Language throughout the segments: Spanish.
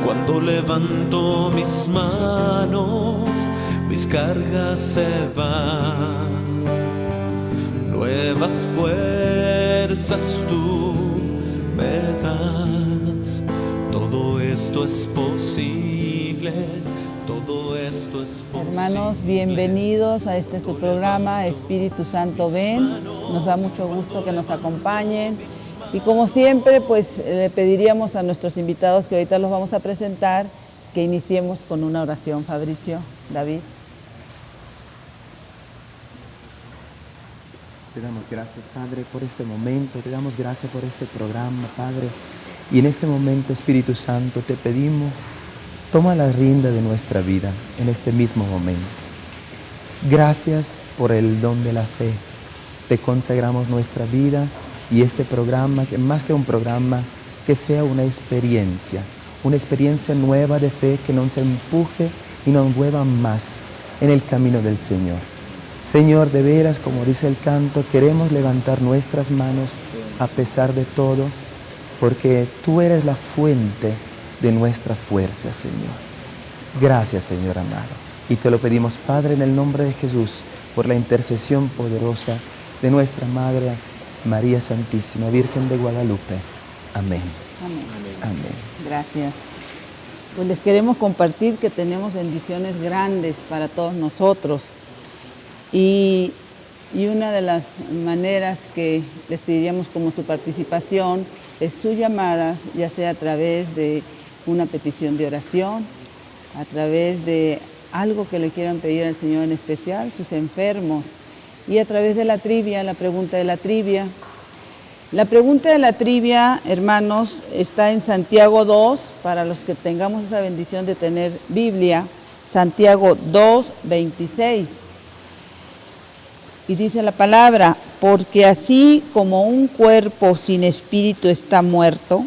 Cuando levanto mis manos, mis cargas se van. Nuevas fuerzas tú me das. Todo esto es posible. Todo esto es posible. Hermanos, bienvenidos a este su programa Espíritu Santo Ven. Nos da mucho gusto que nos acompañen. Y como siempre, pues le pediríamos a nuestros invitados que ahorita los vamos a presentar, que iniciemos con una oración. Fabricio, David. Te damos gracias, Padre, por este momento. Te damos gracias por este programa, Padre. Y en este momento, Espíritu Santo, te pedimos, toma la rienda de nuestra vida en este mismo momento. Gracias por el don de la fe. Te consagramos nuestra vida y este programa, que más que un programa, que sea una experiencia nueva de fe que nos empuje y nos mueva más en el camino del Señor. Señor, de veras, como dice el canto, queremos levantar nuestras manos a pesar de todo, porque tú eres la fuente de nuestra fuerza, Señor. Gracias, Señor amado. Y te lo pedimos, Padre, en el nombre de Jesús, por la intercesión poderosa de nuestra Madre María Santísima, Virgen de Guadalupe. Amén. Amén. Amén. Gracias. Pues les queremos compartir que tenemos bendiciones grandes para todos nosotros. Y una de las maneras que les pediríamos como su participación es sus llamadas, ya sea a través de una petición de oración, a través de algo que le quieran pedir al Señor en especial, sus enfermos, y a través de la trivia, la pregunta de la trivia. La pregunta de la trivia, hermanos, está en Santiago 2, para los que tengamos esa bendición de tener Biblia, Santiago 2, 26. Y dice la palabra, porque así como un cuerpo sin espíritu está muerto,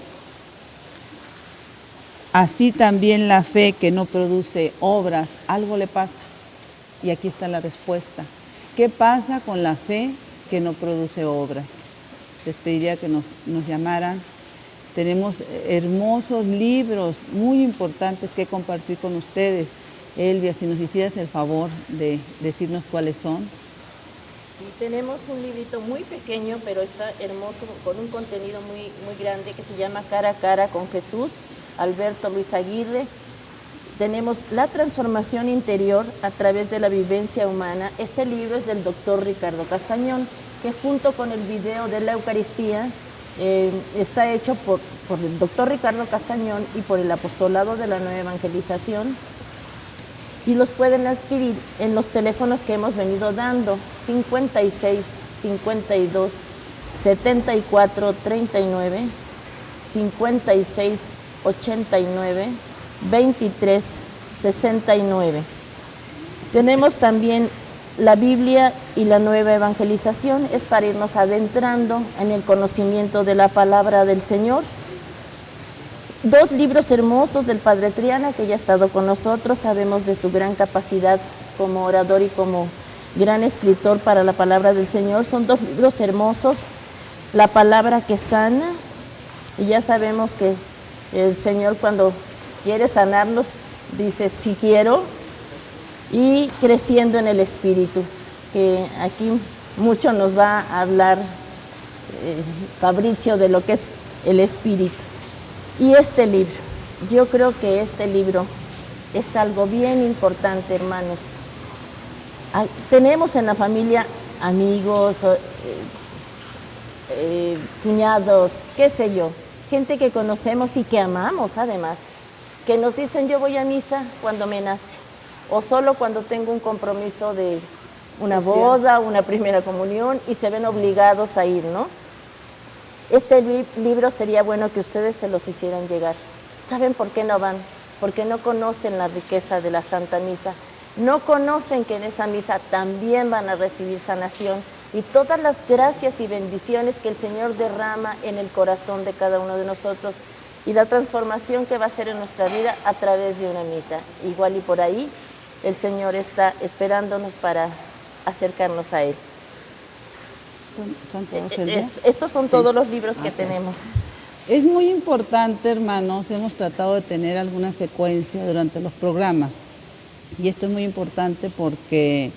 así también la fe que no produce obras, algo le pasa. Y aquí está la respuesta. ¿Qué pasa con la fe que no produce obras? Les pediría que nos llamaran. Tenemos hermosos libros muy importantes que compartir con ustedes. Elvia, si nos hicieras el favor de decirnos cuáles son. Sí, tenemos un librito muy pequeño, pero está hermoso, con un contenido muy grande, que se llama Cara a Cara con Jesús, Alberto Luis Aguirre. Tenemos La transformación interior a través de la vivencia humana. Este libro es del doctor Ricardo Castañón, que junto con el video de la Eucaristía está hecho por el doctor Ricardo Castañón y por el Apostolado de la Nueva Evangelización. Y los pueden adquirir en los teléfonos que hemos venido dando, 56 52 74 39, 56 89 23 69. Tenemos también la Biblia y la Nueva Evangelización, es para irnos adentrando en el conocimiento de la palabra del Señor. Dos libros hermosos del Padre Triana, que ya ha estado con nosotros. Sabemos de su gran capacidad como orador y como gran escritor para la palabra del Señor. Son dos libros hermosos, La palabra que sana, y ya sabemos que el Señor, cuando quiere sanarnos, dice sí quiero, y Creciendo en el Espíritu, que aquí mucho nos va a hablar Fabricio de lo que es el Espíritu. Y este libro, yo creo que este libro es algo bien importante, hermanos. Tenemos en la familia amigos, cuñados, qué sé yo, gente que conocemos y que amamos además, que nos dicen yo voy a misa cuando me nace, o solo cuando tengo un compromiso de una boda, una primera comunión, y se ven obligados a ir, ¿no? Este libro sería bueno que ustedes se los hicieran llegar. ¿Saben por qué no van? Porque no conocen la riqueza de la Santa Misa. No conocen que en esa misa también van a recibir sanación y todas las gracias y bendiciones que el Señor derrama en el corazón de cada uno de nosotros y la transformación que va a hacer en nuestra vida a través de una misa. Igual y por ahí el Señor está esperándonos para acercarnos a Él. ¿Son todos el día? Estos son todos los libros que tenemos. Es muy importante, hermanos, hemos tratado de tener alguna secuencia durante los programas. Y esto es muy importante porque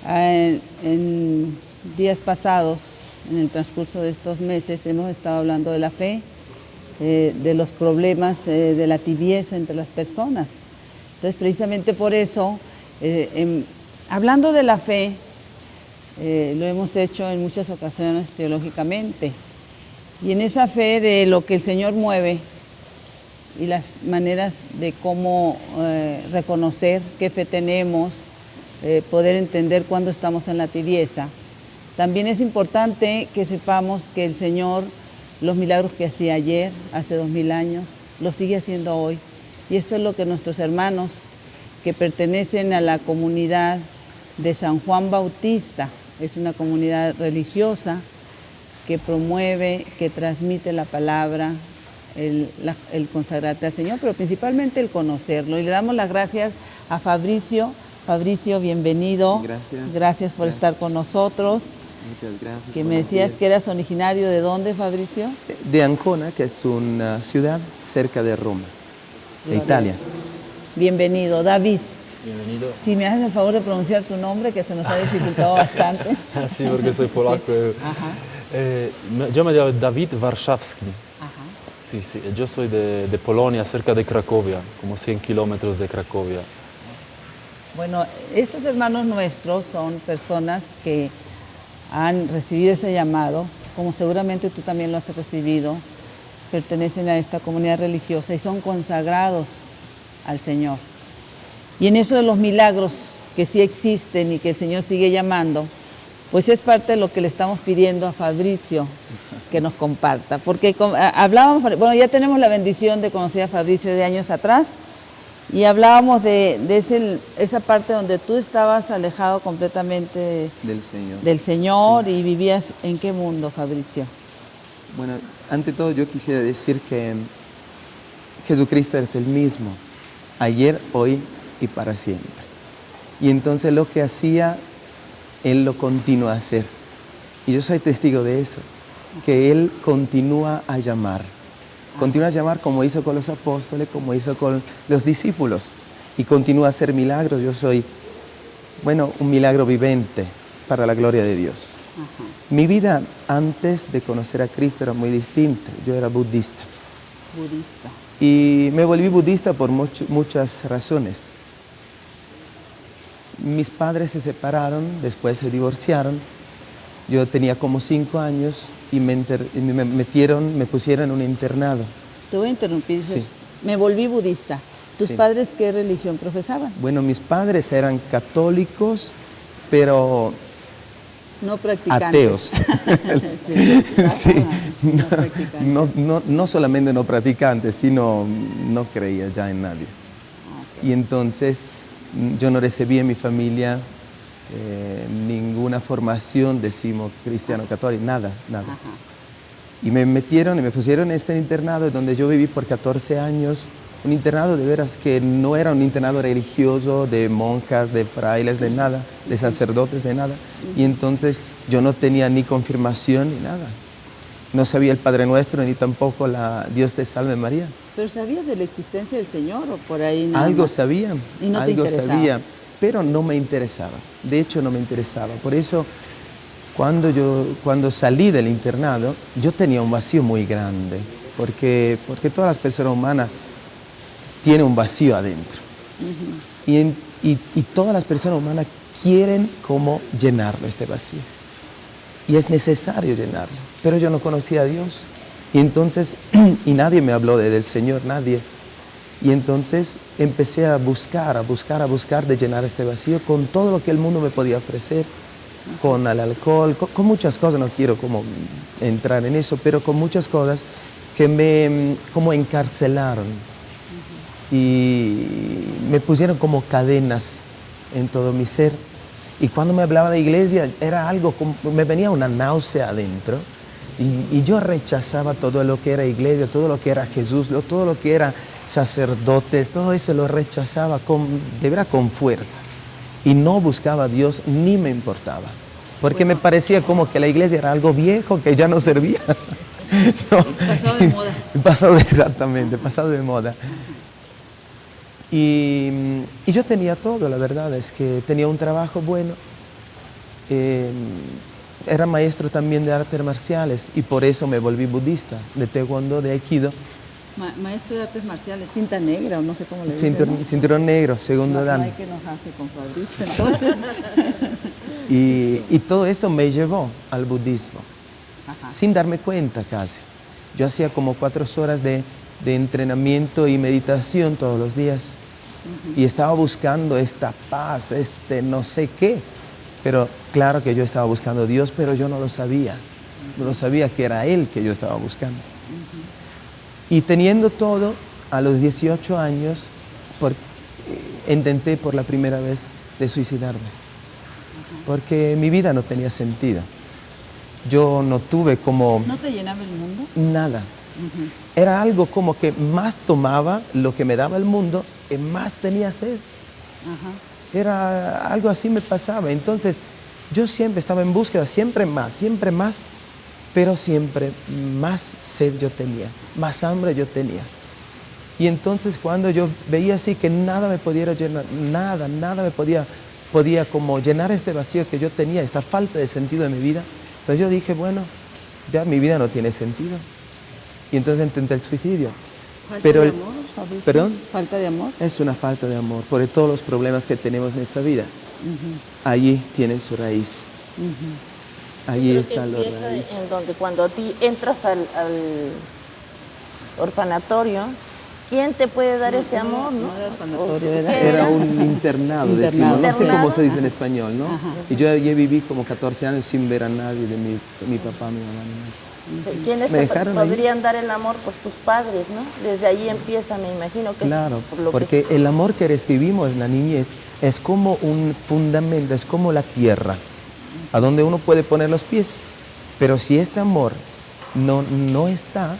en días pasados, en el transcurso de estos meses, hemos estado hablando de la fe, de los problemas de la tibieza entre las personas. Entonces, precisamente por eso, hablando de la fe, lo hemos hecho en muchas ocasiones teológicamente. Y en esa fe de lo que el Señor mueve y las maneras de cómo reconocer qué fe tenemos, poder entender cuándo estamos en la tibieza. También es importante que sepamos que el Señor, los milagros que hacía ayer, hace 2000 años, los sigue haciendo hoy. Y esto es lo que nuestros hermanos que pertenecen a la comunidad de San Juan Bautista, es una comunidad religiosa que promueve, que transmite la palabra, el consagrarte al Señor, pero principalmente el conocerlo. Y le damos las gracias a Fabricio. Fabricio, bienvenido. Gracias. Gracias por estar con nosotros. Muchas gracias. Que me decías que eras originario de dónde, Fabricio? De Ancona, que es una ciudad cerca de Roma, de Italia. Bienvenido. David. Bienvenido. Si me haces el favor de pronunciar tu nombre, que se nos ha dificultado bastante. Sí, porque soy polaco. Ajá. Yo me llamo David Warszawski. Ajá. Sí, sí. Yo soy de Polonia, cerca de Cracovia, como 100 kilómetros de Cracovia. Bueno, estos hermanos nuestros son personas que han recibido ese llamado, como seguramente tú también lo has recibido, pertenecen a esta comunidad religiosa y son consagrados al Señor. Y en eso de los milagros que sí existen y que el Señor sigue llamando, pues es parte de lo que le estamos pidiendo a Fabricio que nos comparta. Porque hablábamos, bueno, ya tenemos la bendición de conocer a Fabricio de años atrás y hablábamos de esa parte donde tú estabas alejado completamente del Señor Sí. Y vivías ¿en qué mundo, Fabricio? Bueno, ante todo yo quisiera decir que Jesucristo es el mismo, ayer, hoy y para siempre. Y entonces lo que hacía, Él lo continúa a hacer. Y yo soy testigo de eso, que Él continúa a llamar. Continúa a llamar como hizo con los apóstoles, como hizo con los discípulos. Y continúa a hacer milagros. Yo soy, bueno, un milagro vivente para la gloria de Dios. Ajá. Mi vida antes de conocer a Cristo era muy distinta. Yo era budista. Budista. Y me volví budista por muchas razones. Mis padres se separaron, después se divorciaron. Yo tenía como 5 años y me pusieron en un internado. Te voy a interrumpir, dices, Sí. me volví budista. ¿Tus Sí. padres qué religión profesaban? Bueno, mis padres eran católicos, pero No practicantes. ateos. Sí, Sí, no practicantes. no solamente no practicantes, sino no creía ya en nadie. Ok. Y entonces yo no recibí en mi familia ninguna formación, decimos, cristiano católico, nada. Ajá. Y me metieron y me pusieron en este internado donde yo viví por 14 años. Un internado de veras que no era un internado religioso de monjas, de frailes, de nada, de sacerdotes, de nada. Y entonces yo no tenía ni confirmación ni nada. No sabía el Padre Nuestro ni tampoco la Dios te salve María. ¿Pero sabías de la existencia del Señor o por ahí nada Algo más? sabía, Y no te algo interesaba. sabía, pero no me interesaba. De hecho, no me interesaba. Por eso, cuando salí del internado, yo tenía un vacío muy grande, porque todas las personas humanas tienen un vacío adentro. Y todas las personas humanas quieren cómo llenarlo, este vacío. Y es necesario llenarlo. Pero yo no conocía a Dios. Y entonces, y nadie me habló del Señor, nadie. Y entonces empecé a buscar de llenar este vacío con todo lo que el mundo me podía ofrecer, con el alcohol, con muchas cosas, no quiero como entrar en eso, pero con muchas cosas que me como encarcelaron y me pusieron como cadenas en todo mi ser. Y cuando me hablaba de iglesia era algo como, me venía una náusea adentro. Y yo rechazaba todo lo que era iglesia, todo lo que era Jesús, todo lo que era sacerdotes, todo eso lo rechazaba de verdad con fuerza. Y no buscaba a Dios ni me importaba. Porque me parecía como que la iglesia era algo viejo que ya no servía. No. Pasado de moda. Exactamente, pasado de moda. Y yo tenía todo, la verdad, es que tenía un trabajo bueno. Era maestro también de artes marciales y por eso me volví budista, de taekwondo, de aikido. Maestro de artes marciales, cinta negra o no sé cómo le dicen, ¿no? Cinturón negro, segundo No dan. hay que enojarse con Fabricio, entonces. Y todo eso me llevó al budismo, Ajá. sin darme cuenta casi. Yo hacía como 4 horas de entrenamiento y meditación todos los días. Y estaba buscando esta paz, no sé qué. Pero claro que yo estaba buscando a Dios, pero yo no lo sabía. No lo sabía que era Él que yo estaba buscando. Y teniendo todo, a los 18 años, intenté por la primera vez de suicidarme. Porque mi vida no tenía sentido. Yo no tuve como... ¿No te llenaba el mundo? Nada. Era algo como que más tomaba lo que me daba el mundo y más tenía sed. Ajá. Era algo así me pasaba. Entonces yo siempre estaba en búsqueda, siempre más, pero siempre más sed yo tenía, más hambre yo tenía. Y entonces cuando yo veía así que nada me podía llenar, nada me podía como llenar este vacío que yo tenía, esta falta de sentido en mi vida, entonces yo dije, bueno, ya mi vida no tiene sentido. Y entonces intenté el suicidio. ¿Falta Pero de amor, Fabricio? ¿Perdón? ¿Falta de amor? Es una falta de amor por todos los problemas que tenemos en esta vida. Allí tiene su raíz. Allí Creo está que la empieza raíz. en donde cuando entras al orfanatorio, ¿quién te puede dar ese amor, no? No era orfanatorio, ¿verdad? ¿Qué Era un internado, Internado. decimos. No sé cómo Internado. se dice en español, ¿no? Y yo allí viví como 14 años sin ver a nadie de mi papá, mi mamá, mi madre. ¿Quiénes Me te dejaron ahí. podrían dar el amor? Pues tus padres, ¿no? Desde ahí empieza, me imagino que Claro, es por lo porque el amor que recibimos en la niñez es como un fundamento, es como la tierra, a donde uno puede poner los pies. Pero si este amor no está,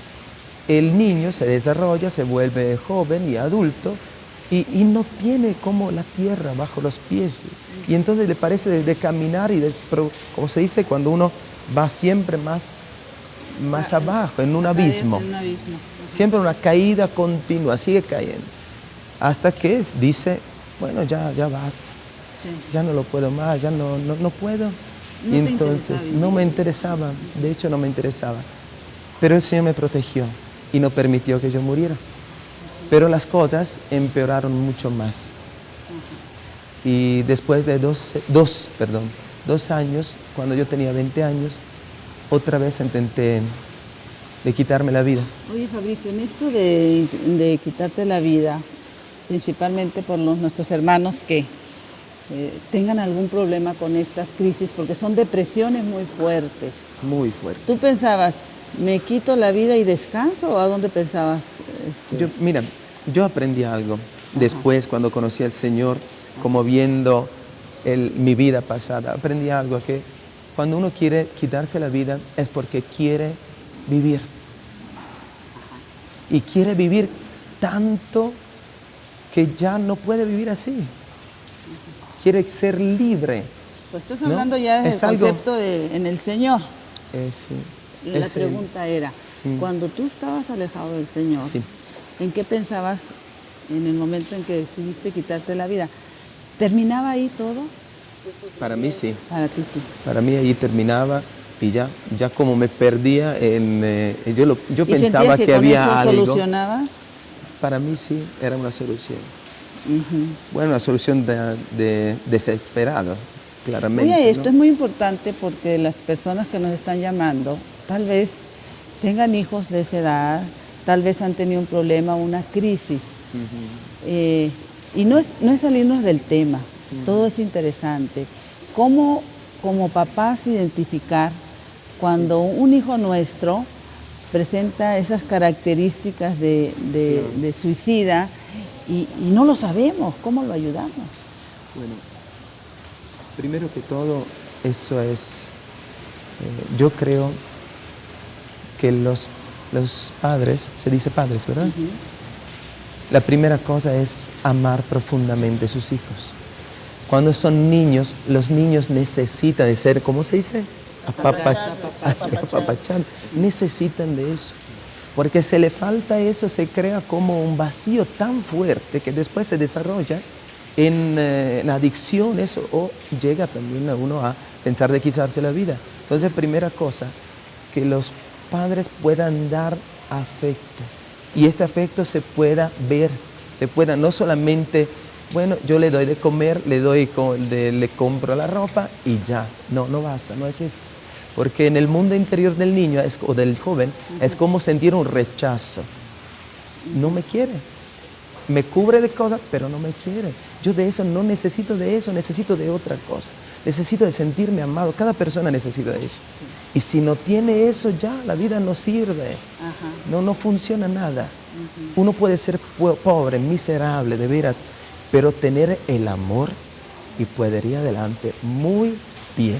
el niño se desarrolla, se vuelve joven y adulto y no tiene como la tierra bajo los pies. Y entonces le parece de caminar como se dice, cuando uno va siempre más abajo, en un abismo. En un abismo. Siempre una caída continua, sigue cayendo. Hasta que dice, bueno, ya basta, Sí. ya no lo puedo más, ya no puedo. No Y te entonces interesaba vivir. no me interesaba, de hecho no me interesaba. Pero el Señor me protegió y no permitió que yo muriera. Pero las cosas empeoraron mucho más. Y después de 2 años, cuando yo tenía 20 años, otra vez intenté de quitarme la vida. Oye, Fabricio, en esto de quitarte la vida, principalmente por nuestros hermanos que tengan algún problema con estas crisis, porque son depresiones muy fuertes. Muy fuerte. ¿Tú pensabas, me quito la vida y descanso o a dónde pensabas? Mira, yo aprendí algo después cuando conocí al Señor, como viendo mi vida pasada. Aprendí algo, que cuando uno quiere quitarse la vida es porque quiere vivir. Y quiere vivir tanto que ya no puede vivir así. Quiere ser libre. Pues estás ¿no? hablando ya del Es algo- concepto en el Señor. Sí, La es, pregunta era, cuando tú estabas alejado del Señor, Sí. ¿en qué pensabas en el momento en que decidiste quitarte la vida? ¿Terminaba ahí todo? para mí sí. Para ti sí. Para mí ahí terminaba y ya como me perdía yo ¿Y pensaba sentías que con había eso algo. solucionabas? Para mí sí, era una solución. Ujú. Bueno, una solución de desesperado, claramente. Oye, esto ¿no? es muy importante porque las personas que nos están llamando tal vez tengan hijos de esa edad, tal vez han tenido un problema, una crisis. Y no es salirnos del tema, todo es interesante. ¿Cómo como papás identificar cuando un hijo nuestro presenta esas características de suicida y no lo sabemos? ¿Cómo lo ayudamos? Bueno, primero que todo, eso es, yo creo que los padres, se dice padres, ¿verdad? La primera cosa es amar profundamente a sus hijos. Cuando son niños, los niños necesitan de ser, ¿cómo se dice? apapachando. Necesitan de eso. Porque se le falta eso, se crea como un vacío tan fuerte que después se desarrolla en adicciones o llega también a uno a pensar de quitarse la vida. Entonces, primera cosa, que los padres puedan dar afecto y este afecto se pueda ver, se pueda no solamente, bueno, yo le doy de comer, le compro la ropa y ya. No, no basta, no es esto. Porque en el mundo interior del niño o del joven es como sentir un rechazo. No me quiere. Me cubre de cosas, pero no me quiere. Yo de eso no necesito de eso, necesito de otra cosa. Necesito de sentirme amado. Cada persona necesita de eso. Y si no tiene eso, ya la vida no sirve. No funciona nada. Uno puede ser pobre, miserable, de veras, pero tener el amor y poder ir adelante muy bien.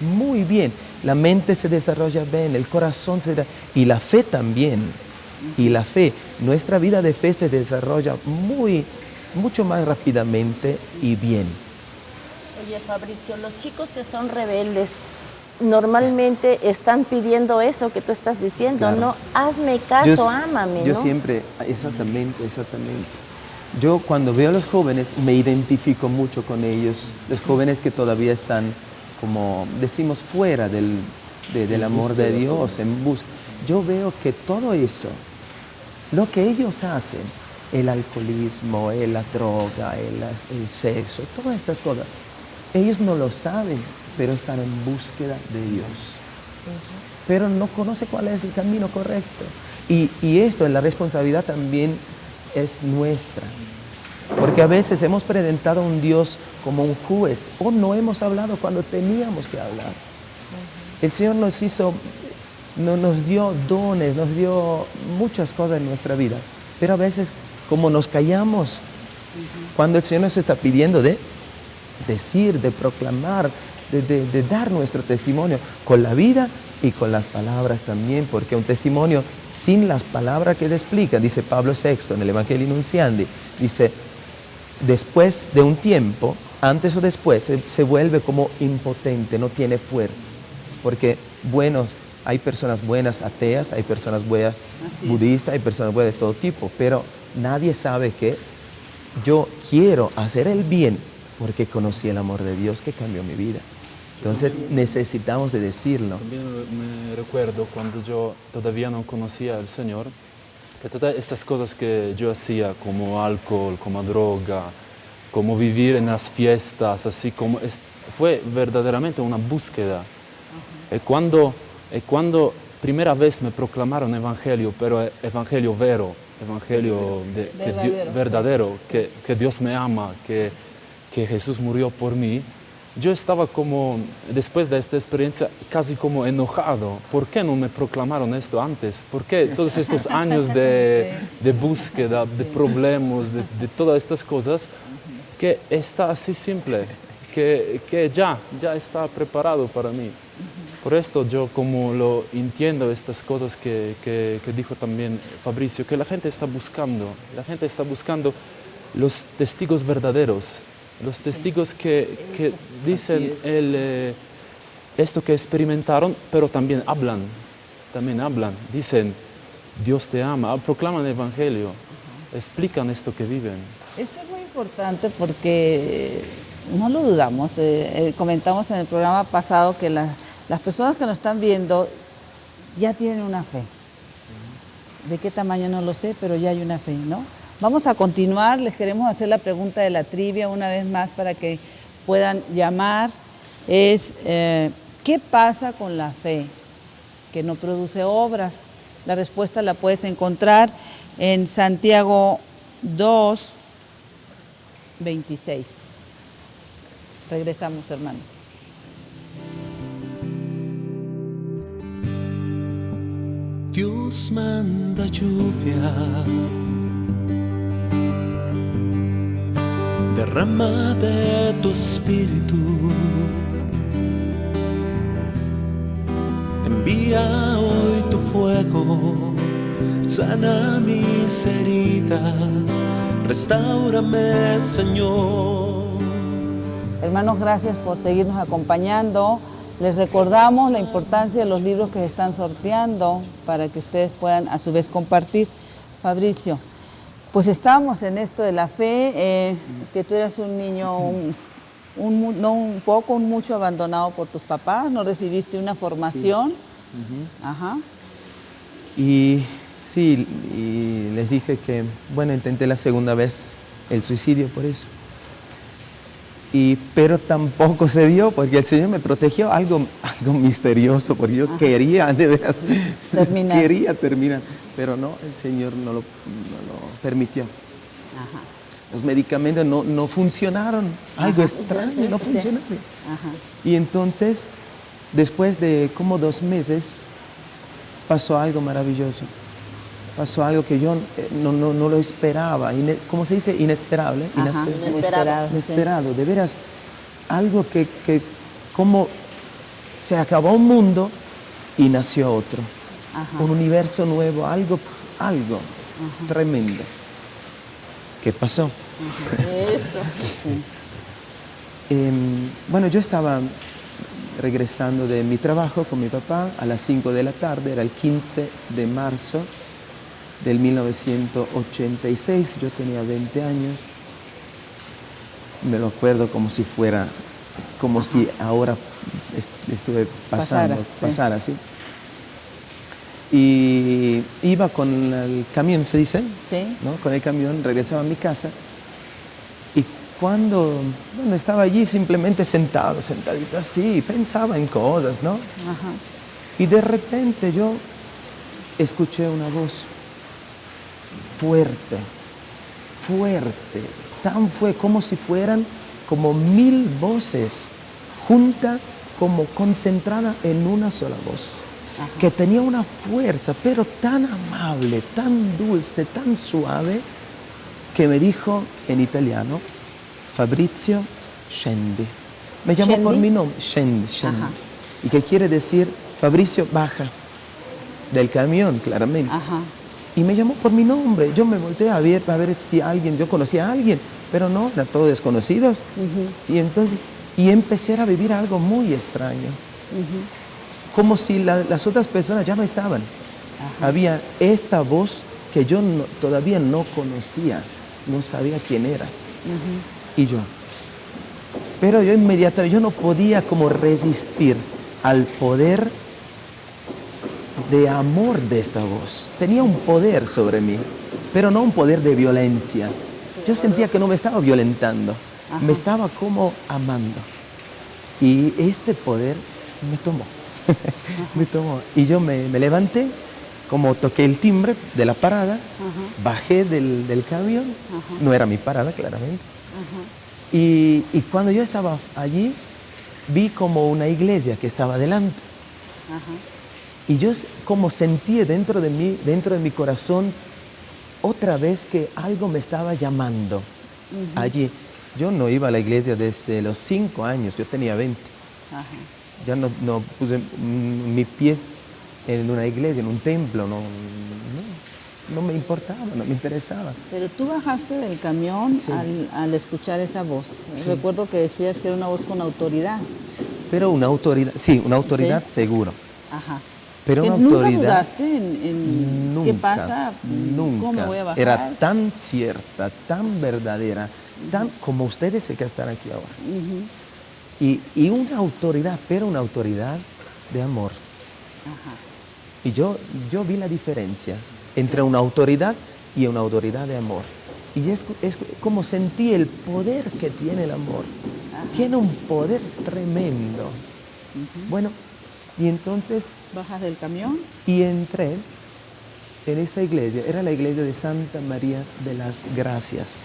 Muy bien. La mente se desarrolla bien, el corazón y la fe también. Y la fe, nuestra vida de fe se desarrolla mucho más rápidamente y bien. Oye, Fabricio, los chicos que son rebeldes normalmente están pidiendo eso que tú estás diciendo, claro. ¿No? Hazme caso, ámame, ¿no? Yo siempre, exactamente. Yo cuando veo a los jóvenes me identifico mucho con ellos, los jóvenes que todavía están, como decimos, fuera del amor de Dios, en busca. Yo veo que todo eso, lo que ellos hacen, el alcoholismo, la droga, el sexo, todas estas cosas, ellos no lo saben, pero están en búsqueda de Dios. Pero no conoce cuál es el camino correcto. Y esto, la responsabilidad también es nuestra. Porque a veces hemos presentado a un Dios como un juez o no hemos hablado cuando teníamos que hablar. El Señor nos dio dones, nos dio muchas cosas en nuestra vida, pero a veces como nos callamos, cuando el Señor nos está pidiendo de decir, de proclamar, de dar nuestro testimonio con la vida y con las palabras también, porque un testimonio sin las palabras que le explica, dice Pablo VI en el Evangelio Nunziandi, dice, después de un tiempo, antes o después, se vuelve como impotente, no tiene fuerza, porque hay personas buenas ateas, hay personas buenas budistas, hay personas buenas de todo tipo, pero nadie sabe que yo quiero hacer el bien porque conocí el amor de Dios que cambió mi vida. Entonces necesitamos de decirlo. También me recuerdo cuando yo todavía no conocía al Señor, que todas estas cosas que yo hacía, como alcohol, como droga, como vivir en las fiestas, así como fue verdaderamente una búsqueda. Y cuando primera vez me proclamaron evangelio, pero evangelio vero, evangelio verdadero, que Dios me ama, que Jesús murió por mí, yo estaba como, después de esta experiencia, casi como enojado. ¿Por qué no me proclamaron esto antes? ¿Por qué todos estos años de búsqueda, de problemas, de todas estas cosas, que está así simple, que ya está preparado para mí? Por esto yo como lo entiendo estas cosas que dijo también Fabricio, que la gente está buscando los testigos verdaderos, los testigos que dicen esto que experimentaron, pero también hablan, dicen, Dios te ama, proclaman el Evangelio, explican esto que viven. Esto es muy importante porque no lo dudamos, comentamos en el programa pasado que las personas que nos están viendo ya tienen una fe. ¿De qué tamaño? No lo sé, pero ya hay una fe, ¿no? Vamos a continuar, les queremos hacer la pregunta de la trivia una vez más para que puedan llamar. ¿Qué pasa con la fe que no produce obras? La respuesta la puedes encontrar en Santiago 2, 26. Regresamos, hermanos. Dios manda lluvia, derrama de tu espíritu, envía hoy tu fuego, sana mis heridas, restáurame, Señor. Hermanos, gracias por seguirnos acompañando. Les recordamos la importancia de los libros que se están sorteando para que ustedes puedan a su vez compartir. Fabricio, pues estamos en esto de la fe, que tú eras un niño un mucho abandonado por tus papás, no recibiste una formación. Sí. Ajá. Y sí, y les dije que, bueno, intenté la segunda vez el suicidio por eso. Pero tampoco se dio porque el Señor me protegió, algo misterioso, porque yo quería, de veras, terminar. Quería terminar, pero no, el Señor no lo permitió. Ajá. Los medicamentos no funcionaron, algo extraño, no funcionaron. Ajá. Y entonces, después de como 2 meses, pasó algo maravilloso. Pasó algo que yo no lo esperaba. ¿Cómo se dice? Inesperable. Ajá, Inesperado. De veras, algo que como se acabó un mundo y nació otro. Ajá. Un universo nuevo, algo tremendo. ¿Qué pasó? Eso. Sí. Bueno, yo estaba regresando de mi trabajo con mi papá a las 5 de la tarde, era el 15 de marzo del 1986, yo tenía 20 años, me lo acuerdo como si fuera, como si ahora estuve pasara, ¿sí? Y iba con el camión, ¿se dice? Sí. ¿No? Con el camión, regresaba a mi casa y cuando estaba allí simplemente sentadito así, pensaba en cosas, ¿no? Ajá. Y de repente yo escuché una voz fuerte, como si fueran como 1000 voces juntas, como concentradas en una sola voz. Ajá. Que tenía una fuerza, pero tan amable, tan dulce, tan suave, que me dijo en italiano, Fabrizio, scendi. Me llamó por mi nombre, scendi. Y que quiere decir, Fabrizio, baja del camión, claramente. Ajá. Y me llamó por mi nombre. Yo me volteé a ver si yo conocía a alguien, pero no, eran todos desconocidos. Y entonces, empecé a vivir algo muy extraño. Como si las otras personas ya no estaban. Ajá. Había esta voz que yo todavía no conocía, no sabía quién era. Y yo. Pero yo inmediatamente, yo no podía como resistir al poder de amor de esta voz. Tenía un poder sobre mí, pero no un poder de violencia. Yo sentía que no me estaba violentando, me estaba como amando. Y este poder me tomó. Me tomó. Y yo me levanté, como toqué el timbre de la parada, bajé del camión, no era mi parada claramente. Y cuando yo estaba allí, vi como una iglesia que estaba delante. Y yo como sentí dentro de mi corazón otra vez que algo me estaba llamando allí. Yo no iba a la iglesia desde los 5 años, yo tenía 20. Ya no puse mis pies en una iglesia, en un templo, no me importaba, no me interesaba. Pero tú bajaste del camión sí. al escuchar esa voz. Sí. Recuerdo que decías que era una voz con autoridad. Pero una autoridad, sí, una autoridad ¿sí? Seguro. Ajá. Pero una ¿Nunca autoridad... dudaste en nunca, qué pasa? Nunca. ¿Cómo me voy a bajar? Era tan cierta, tan verdadera, tan como ustedes que están aquí ahora. Y una autoridad, pero una autoridad de amor. Ajá. Y yo vi la diferencia entre una autoridad y una autoridad de amor. Y es como sentí el poder que tiene el amor. Ajá. Tiene un poder tremendo. Bueno, y entonces... ¿Bajas del camión? Y entré en esta iglesia. Era la iglesia de Santa María de las Gracias.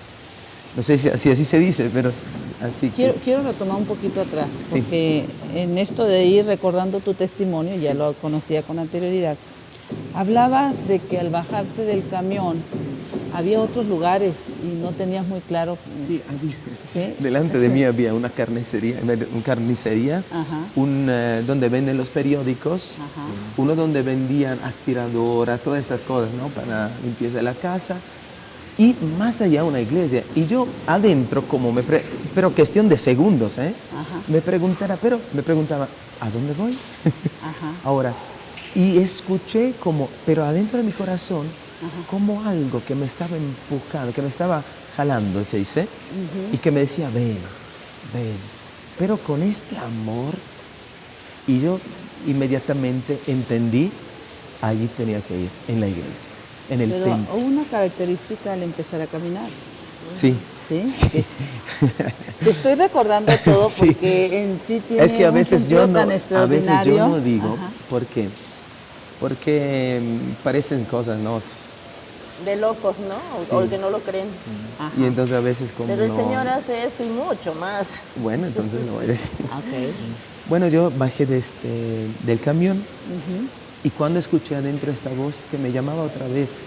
No sé si así se dice, pero así que... Quiero retomar un poquito atrás, sí. Porque en esto de ir recordando tu testimonio, ya sí. Lo conocía con anterioridad, hablabas de que al bajarte del camión había otros lugares y no tenías muy claro... Sí, allí. ¿Sí? Delante de mí había una carnicería, donde venden los periódicos, uno donde vendían aspiradoras, todas estas cosas, ¿no? Para limpieza de la casa. y más allá una iglesia. Y yo adentro, pero cuestión de segundos, Ajá. me preguntaba, ¿a dónde voy? Ajá. Ahora, y escuché como, pero adentro de mi corazón, como algo que me estaba empujando, que me estaba jalando, se dice, y que me decía, ven, ven, pero con este amor. Y yo inmediatamente entendí, allí tenía que ir, en la iglesia, en el Pero templo. hubo una característica al empezar a caminar. Sí. ¿Sí? Te estoy recordando todo Sí. porque en sí tiene Es que a veces un sentido yo tan no, extraordinario. digo, Ajá. ¿por qué? Porque parecen cosas, ¿no? De locos, ¿no? O que no lo creen. Ajá. Y entonces a veces como Pero el no... Señor hace eso y mucho más. Bueno, entonces no voy a decir. Ok. Bueno, yo bajé del camión y cuando escuché adentro esta voz que me llamaba otra vez,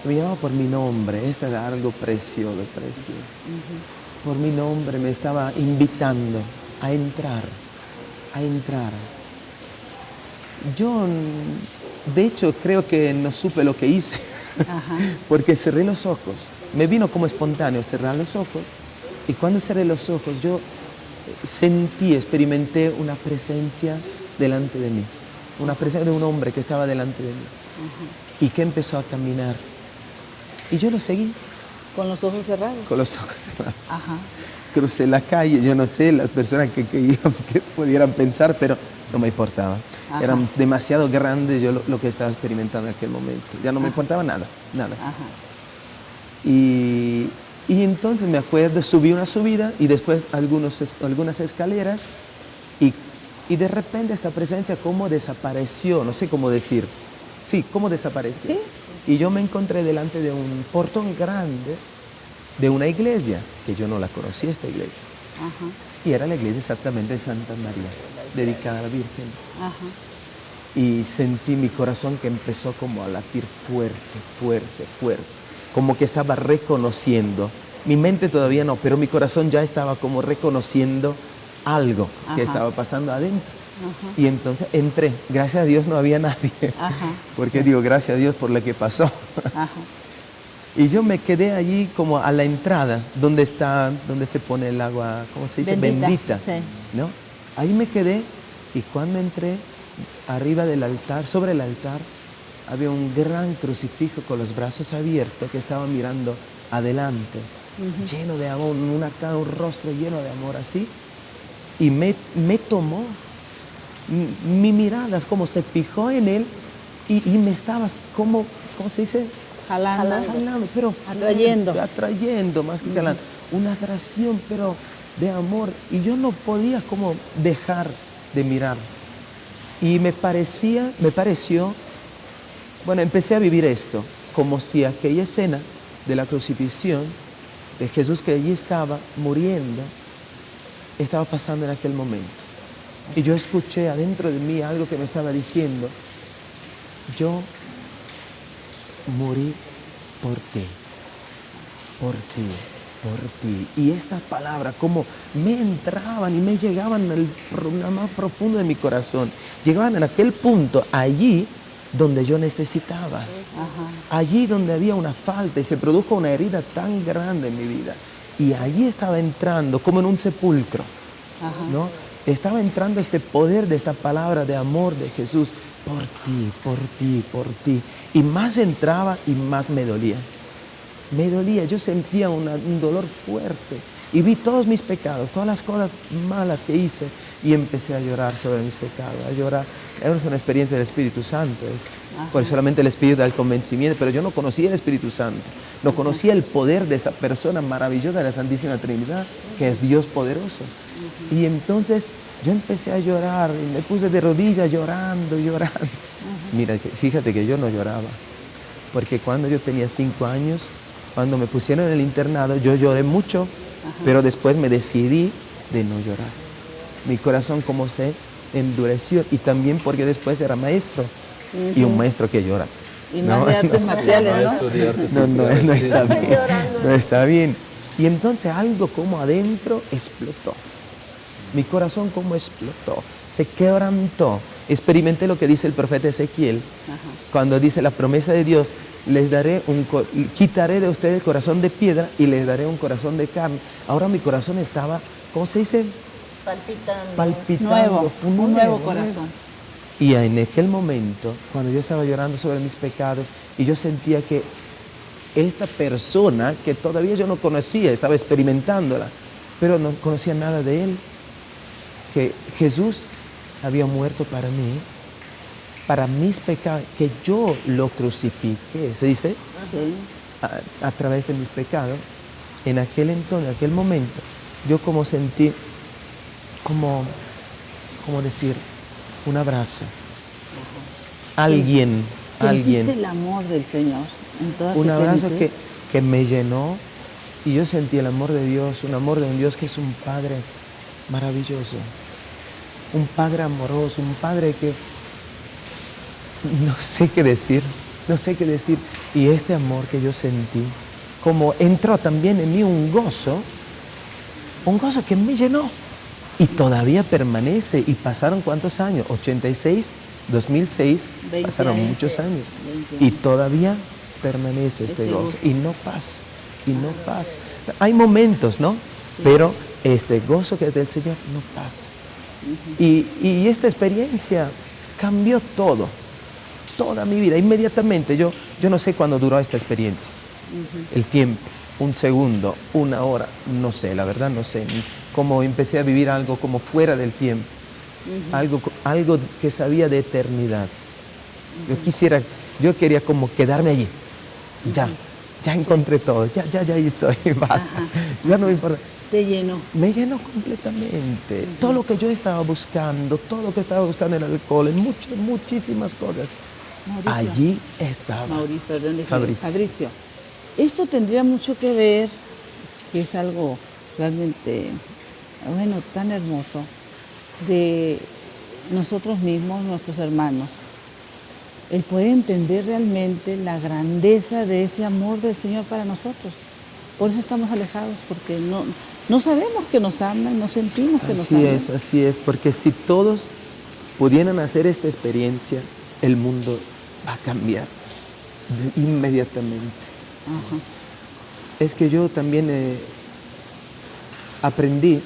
que me llamaba por mi nombre, esto era algo precioso, precioso. Por mi nombre me estaba invitando a entrar, a entrar. Yo, de hecho, creo que no supe lo que hice, Ajá. porque cerré los ojos. Me vino como espontáneo cerrar los ojos y cuando cerré los ojos yo experimenté una presencia delante de mí, una presencia de un hombre que estaba delante de mí y que empezó a caminar. Y yo lo seguí Con los ojos cerrados. con los ojos cerrados. Ajá. Crucé la calle, yo no sé, las personas que iban, que pudieran pensar, pero no me importaba. Ajá. Eran demasiado grandes yo lo que estaba experimentando en aquel momento. Ya no me importaba nada, nada. Ajá. Y entonces me acuerdo, subí una subida y después algunas escaleras y de repente esta presencia como desapareció, no sé cómo decir. Sí, cómo desapareció. Sí. Y yo me encontré delante de un portón grande de una iglesia, que yo no la conocía esta iglesia. Ajá. Y era la iglesia exactamente de Santa María, dedicada a la Virgen. Ajá. Y sentí mi corazón que empezó como a latir fuerte, fuerte, fuerte. Como que estaba reconociendo. Mi mente todavía no, pero mi corazón ya estaba como reconociendo algo que Ajá. estaba pasando adentro. Ajá. Y entonces entré. Gracias a Dios no había nadie. Ajá. Porque digo, gracias a Dios por lo que pasó. Ajá. Y yo me quedé allí como a la entrada, donde se pone el agua, ¿cómo se dice? Bendita, Bendita. sí. ¿No? Ahí me quedé y cuando entré, arriba del altar, sobre el altar, había un gran crucifijo con los brazos abiertos que estaba mirando adelante, lleno de amor, un rostro lleno de amor así. Y me tomó, mi mirada como se fijó en él y me estaba como, ¿cómo se dice? Jalando, pero fuerte, atrayendo más que jalando. Una atracción, pero de amor. Y yo no podía como dejar de mirar. Y me pareció, bueno, empecé a vivir esto, como si aquella escena de la crucifixión, de Jesús que allí estaba muriendo, estaba pasando en aquel momento. Y yo escuché adentro de mí algo que me estaba diciendo, yo morí por ti, por ti, por ti. Y estas palabras como me entraban y me llegaban al más profundo de mi corazón. Llegaban en aquel punto, allí donde yo necesitaba. Ajá. Allí donde había una falta y se produjo una herida tan grande en mi vida. Y allí estaba entrando como en un sepulcro, Ajá. ¿no? Estaba entrando este poder de esta palabra de amor de Jesús, por ti, por ti, por ti. Y más entraba y más me dolía. Me dolía, yo sentía un dolor fuerte. Y vi todos mis pecados, todas las cosas malas que hice. Y empecé a llorar sobre mis pecados, a llorar. Era una experiencia del Espíritu Santo. Porque solamente el Espíritu da el convencimiento, pero yo no conocía el Espíritu Santo. No conocía el poder de esta persona maravillosa de la Santísima Trinidad, que es Dios poderoso. Y entonces yo empecé a llorar y me puse de rodillas llorando. Mira, fíjate que yo no lloraba. Porque cuando yo tenía 5 años, cuando me pusieron en el internado, yo lloré mucho, pero después me decidí de no llorar. Mi corazón como se endureció y también porque después era maestro y un maestro que llora. Y más de artes marciales, ¿no? Eso de artes No marciales, sí. está bien, no está bien. Y entonces algo como adentro explotó. Mi corazón como explotó, se quebrantó. Experimenté lo que dice el profeta Ezequiel, cuando dice la promesa de Dios, quitaré de ustedes el corazón de piedra y les daré un corazón de carne. Ahora mi corazón estaba, ¿cómo se dice? Palpitando. Nuevo, fue un nuevo corazón. Y en aquel momento, cuando yo estaba llorando sobre mis pecados y yo sentía que esta persona que todavía yo no conocía, estaba experimentándola, pero no conocía nada de él, que Jesús había muerto para mis pecados, que yo lo crucifiqué, se dice, Sí. a través de mis pecados. En aquel entonces, en aquel momento, yo como sentí, como decir, un abrazo. Alguien. Sentiste el amor del Señor en toda su Un abrazo plenitud. que me llenó y yo sentí el amor de Dios, un amor de un Dios que es un Padre maravilloso, un Padre amoroso, un Padre que no sé qué decir. Y este amor que yo sentí, como entró también en mí un gozo que me llenó y todavía permanece. Y pasaron ¿cuántos años? 86, 2006, 20 pasaron años, muchos años 20 y todavía permanece este Ese gozo gozo. y no pasa. Hay momentos, ¿no? Pero este gozo que es del Señor no pasa. Y esta experiencia cambió toda mi vida, inmediatamente. Yo no sé cuándo duró esta experiencia, el tiempo, un segundo, una hora, no sé, la verdad no sé. Como empecé a vivir algo como fuera del tiempo, algo que sabía de eternidad. Yo quería como quedarme allí, ya encontré todo, ya ahí estoy, basta, ya no me importa. Te llenó. Me llenó completamente. Todo lo que yo estaba buscando, en el alcohol, en muchísimas cosas, Mauricio. allí estaba. Mauricio, perdón, Fabrizio. Fabrizio. Esto tendría mucho que ver, que es algo realmente, bueno, tan hermoso, de nosotros mismos, nuestros hermanos. El poder entender realmente la grandeza de ese amor del Señor para nosotros. Por eso estamos alejados, porque no sabemos que nos aman, no sentimos que nos aman. Así es, porque si todos pudieran hacer esta experiencia, el mundo va a cambiar inmediatamente. Ajá. Es que yo también aprendí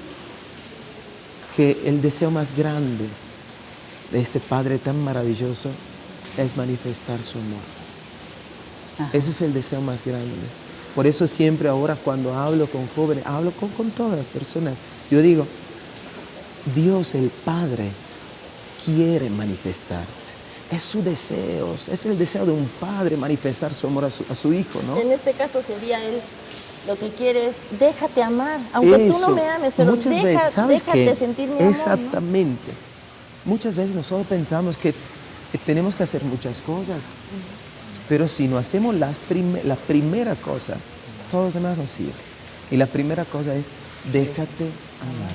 que el deseo más grande de este Padre tan maravilloso es manifestar su amor. Ajá. Ese es el deseo más grande. Por eso siempre ahora cuando hablo con jóvenes, hablo con todas las personas, yo digo, Dios el Padre quiere manifestarse. Es su deseo, es el deseo de un padre manifestar su amor a su hijo, ¿no? En este caso sería él, lo que quiere es, déjate amar, aunque tú no me ames, pero muchas veces, ¿sabes déjate qué? sentir mi amor, ¿no? Exactamente. Muchas veces nosotros pensamos que tenemos que hacer muchas cosas, pero si no hacemos la primera cosa, todo lo demás nos sirve. Y la primera cosa es, déjate amar,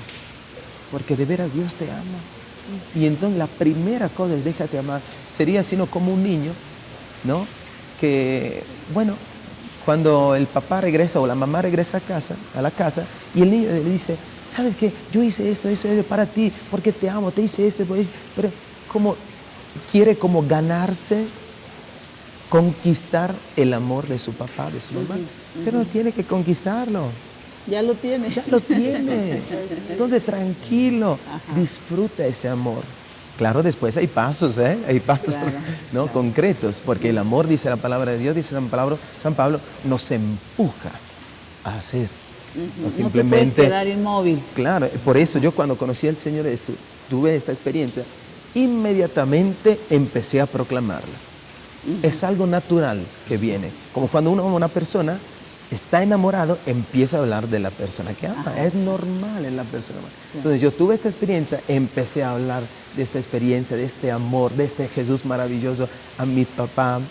porque de veras Dios te ama. Y entonces la primera cosa es déjate amar. Sería sino como un niño, ¿no? Que, bueno, cuando el papá regresa o la mamá regresa a la casa, y el niño le dice, ¿sabes qué? Yo hice esto para ti, porque te amo, te hice esto, pero como quiere como ganarse, conquistar el amor de su papá, de su mamá. Pero no tiene que conquistarlo. Ya lo tiene. Ya lo tiene. Entonces, tranquilo, disfruta ese amor. Claro, después hay pasos, hay pasos, ¿no? Concretos, porque el amor, dice la palabra de Dios, dice San Pablo, nos empuja a hacer. No simplemente te puedes quedar inmóvil. Claro, por eso yo cuando conocí al Señor, tuve esta experiencia, inmediatamente empecé a proclamarla. Es algo natural que viene, como cuando una persona está enamorado, empieza a hablar de la persona que ama. Es normal en la persona. Sí. Entonces yo tuve esta experiencia, empecé a hablar de esta experiencia, de este amor, de este Jesús maravilloso a mi papá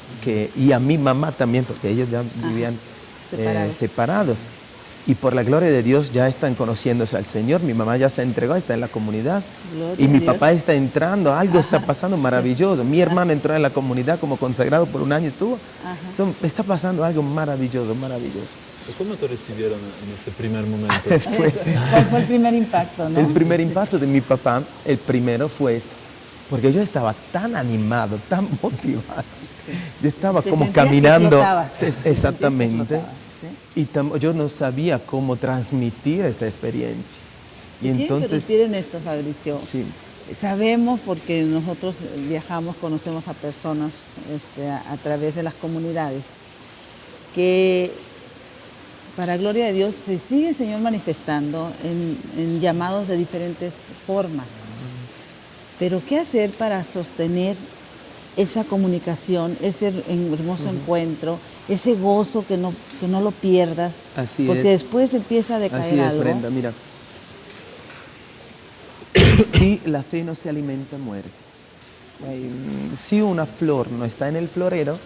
y a mi mamá también, porque ellos ya vivían separados. Y por la gloria de Dios ya están conociéndose al Señor. Mi mamá ya se entregó, está en la comunidad. Gloria y mi papá está entrando, algo está pasando maravilloso. Mi hermano entró en la comunidad como consagrado por un año estuvo. Está pasando algo maravilloso, maravilloso. ¿Cómo te recibieron en este primer momento? ¿Cuál fue el primer impacto? ¿No? El primer impacto de mi papá, el primero fue este. Porque yo estaba tan animado, tan motivado. Yo estaba Te como sentías que caminando. flotabas. Sí, Te sentías que exactamente. flotabas, ¿sí? Y yo no sabía cómo transmitir esta experiencia. Y Quiero entonces, interrumpir en esto, Fabricio. sí, Sabemos, porque nosotros viajamos, conocemos a personas a través de las comunidades, que para gloria de Dios se sigue el Señor manifestando en llamados de diferentes formas. Pero ¿qué hacer para sostener esa comunicación, ese hermoso encuentro, ese gozo que no lo pierdas? Así porque es. después empieza a decaer Así es, algo. Brenda, mira. Si la fe no se alimenta, muere. Si una flor no está en el florero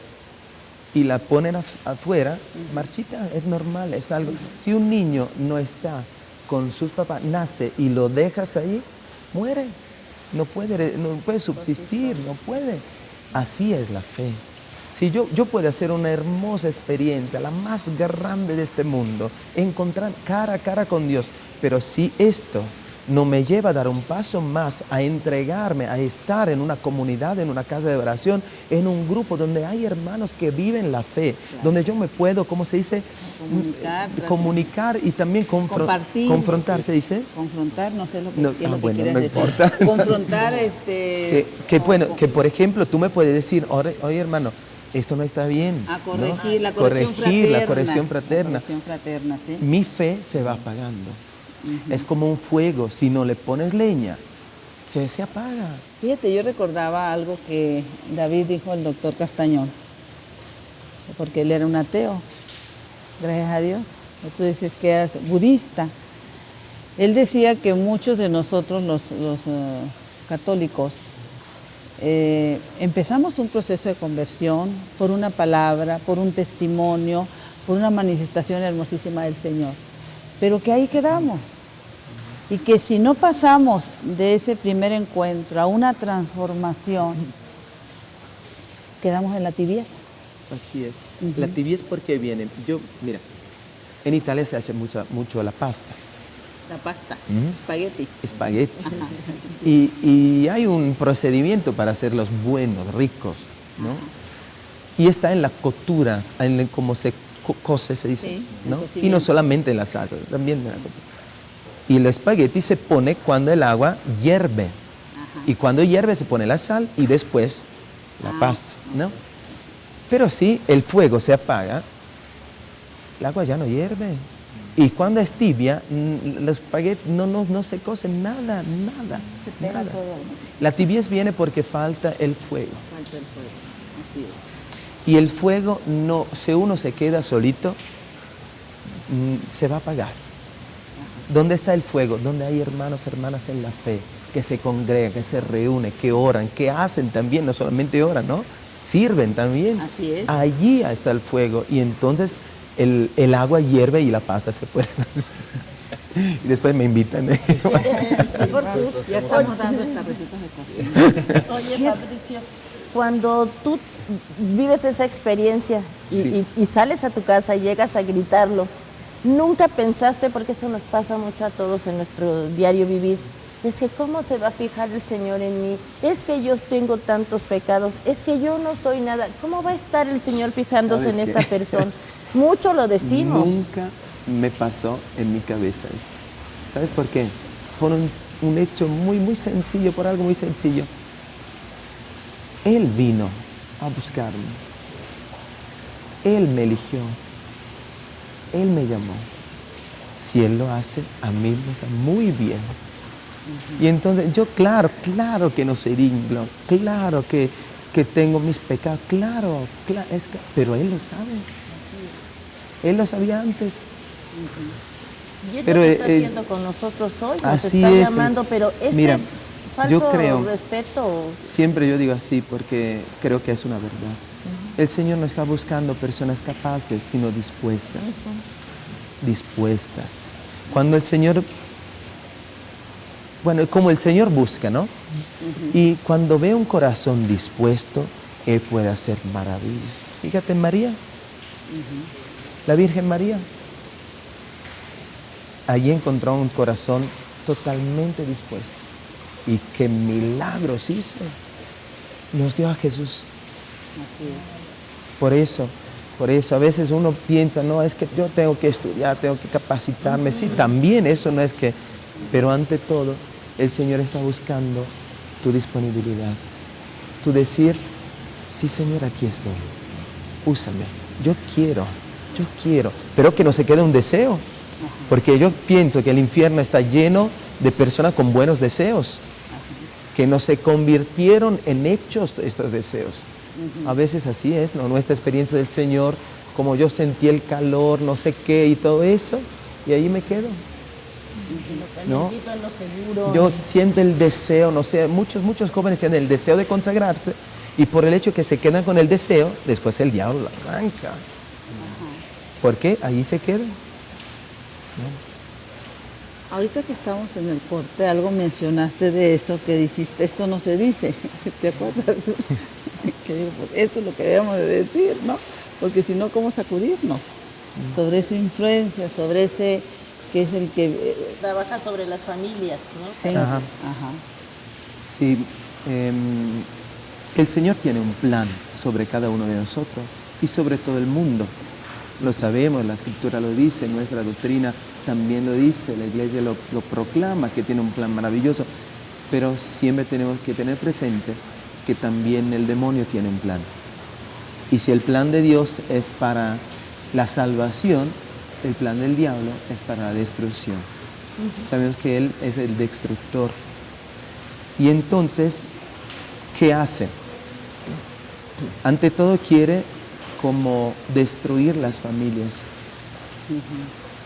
y la ponen afuera, marchita, es normal, es algo. Si un niño no está con sus papás, nace y lo dejas ahí, muere. No puede subsistir, no puede. Así es la fe. Si yo puedo hacer una hermosa experiencia, la más grande de este mundo, encontrar cara a cara con Dios, pero si esto no me lleva a dar un paso más, a entregarme, a estar en una comunidad, en una casa de oración, en un grupo donde hay hermanos que viven la fe, donde yo me puedo, ¿cómo se dice? Comunicar y también Compartir. confrontar, ¿se dice? Confrontar, no sé lo que, No, qué es lo que bueno, quieres no decir. importa. Confrontar, Bueno, que por ejemplo, tú me puedes decir, oye hermano, esto no está bien. A corregir, ¿no? la corrección fraterna. La corrección fraterna. La corrección fraterna, sí. Mi fe se va apagando. Es como un fuego, si no le pones leña, se apaga. Fíjate, yo recordaba algo que David dijo al doctor Castañón, porque él era un ateo, gracias a Dios. Tú dices que eras budista. Él decía que muchos de nosotros, los católicos, empezamos un proceso de conversión por una palabra, por un testimonio, por una manifestación hermosísima del Señor, pero que ahí quedamos. Y que si no pasamos de ese primer encuentro a una transformación, quedamos en la tibieza. Así es. La tibieza, ¿por qué viene? Mira, en Italia se hace mucho la pasta. La pasta, espagueti. Espagueti. Y hay un procedimiento para hacerlos buenos, ricos, ¿no? Y está en la coctura, en cómo se cose, se dice, Sí, ¿no? el Y no solamente en la salsa, también en la coctura. Y el espagueti se pone cuando el agua hierve. Y cuando hierve se pone la sal y después la pasta, ¿no? Pero si el fuego se apaga, el agua ya no hierve. Y cuando es tibia, los espaguetis no se cocen nada. Se pega nada. todo. La tibieza viene porque falta el fuego. Falta el fuego. Así es. Y el fuego, si uno se queda solito, se va a apagar. ¿Dónde está el fuego? Donde hay hermanos, hermanas en la fe, que se congregan, que se reúnen, que oran, que hacen también, no solamente oran, ¿no? Sirven también. Así es. Allí está el fuego y entonces el agua hierve y la pasta se puede hacer. Y después me invitan. Ya estamos dando estas recetas de cocina. Oye, Fabricio, cuando tú vives esa experiencia y sales a tu casa y llegas a gritarlo, ¿nunca pensaste, porque eso nos pasa mucho a todos en nuestro diario vivir, es que cómo se va a fijar el Señor en mí? Es que yo tengo tantos pecados, es que yo no soy nada. ¿Cómo va a estar el Señor fijándose en esta persona? Mucho lo decimos. Nunca me pasó en mi cabeza esto. ¿Sabes por qué? Por un hecho muy sencillo, por algo muy sencillo. Él vino a buscarme. Él me eligió. Él me llamó. Si Él lo hace, a mí me está muy bien. Y entonces yo, claro que no soy digno, claro que tengo mis pecados, claro, pero Él lo sabe. Él lo sabía antes. Y es Pero, lo que está haciendo con nosotros hoy, nos así está es. llamando, pero ese Mira, falso yo creo, respeto. siempre yo digo así porque creo que es una verdad. El Señor no está buscando personas capaces, sino dispuestas. Dispuestas. Cuando el Señor, como el Señor busca, ¿no? Y cuando ve un corazón dispuesto, Él puede hacer maravillas. Fíjate en María, la Virgen María. Allí encontró un corazón totalmente dispuesto. Y qué milagros hizo. Nos dio a Jesús. Así es. Por eso a veces uno piensa, no, es que yo tengo que estudiar, tengo que capacitarme. Sí, también eso no es que, pero ante todo, el Señor está buscando tu disponibilidad. Tu decir, sí Señor, aquí estoy, úsame, yo quiero, pero que no se quede un deseo, porque yo pienso que el infierno está lleno de personas con buenos deseos, que no se convirtieron en hechos estos deseos. A veces así es, ¿no? Nuestra experiencia del Señor, como yo sentí el calor, no sé qué y todo eso, y ahí me quedo. ¿No? En lo seguro. Yo siento el deseo, no sé, muchos jóvenes sienten el deseo de consagrarse y por el hecho que se quedan con el deseo, después el diablo lo arranca. ¿Por qué? Ahí se quedan. Ahorita que estamos en el corte, algo mencionaste de eso, que dijiste, esto no se dice, ¿te acuerdas? Que digo, pues, esto es lo que debemos de decir, ¿no? Porque si no, ¿cómo sacudirnos? Sobre esa influencia, sobre ese que es el que... Trabaja sobre las familias, ¿no? Sí, Ajá. ajá. Sí, el Señor tiene un plan sobre cada uno de nosotros y sobre todo el mundo. Lo sabemos, la Escritura lo dice, nuestra doctrina también lo dice, la Iglesia lo proclama, que tiene un plan maravilloso, pero siempre tenemos que tener presente que también el demonio tiene un plan. Y si el plan de Dios es para la salvación, el plan del diablo es para la destrucción. Sabemos que Él es el destructor. Y entonces, ¿qué hace? Ante todo quiere como destruir las familias,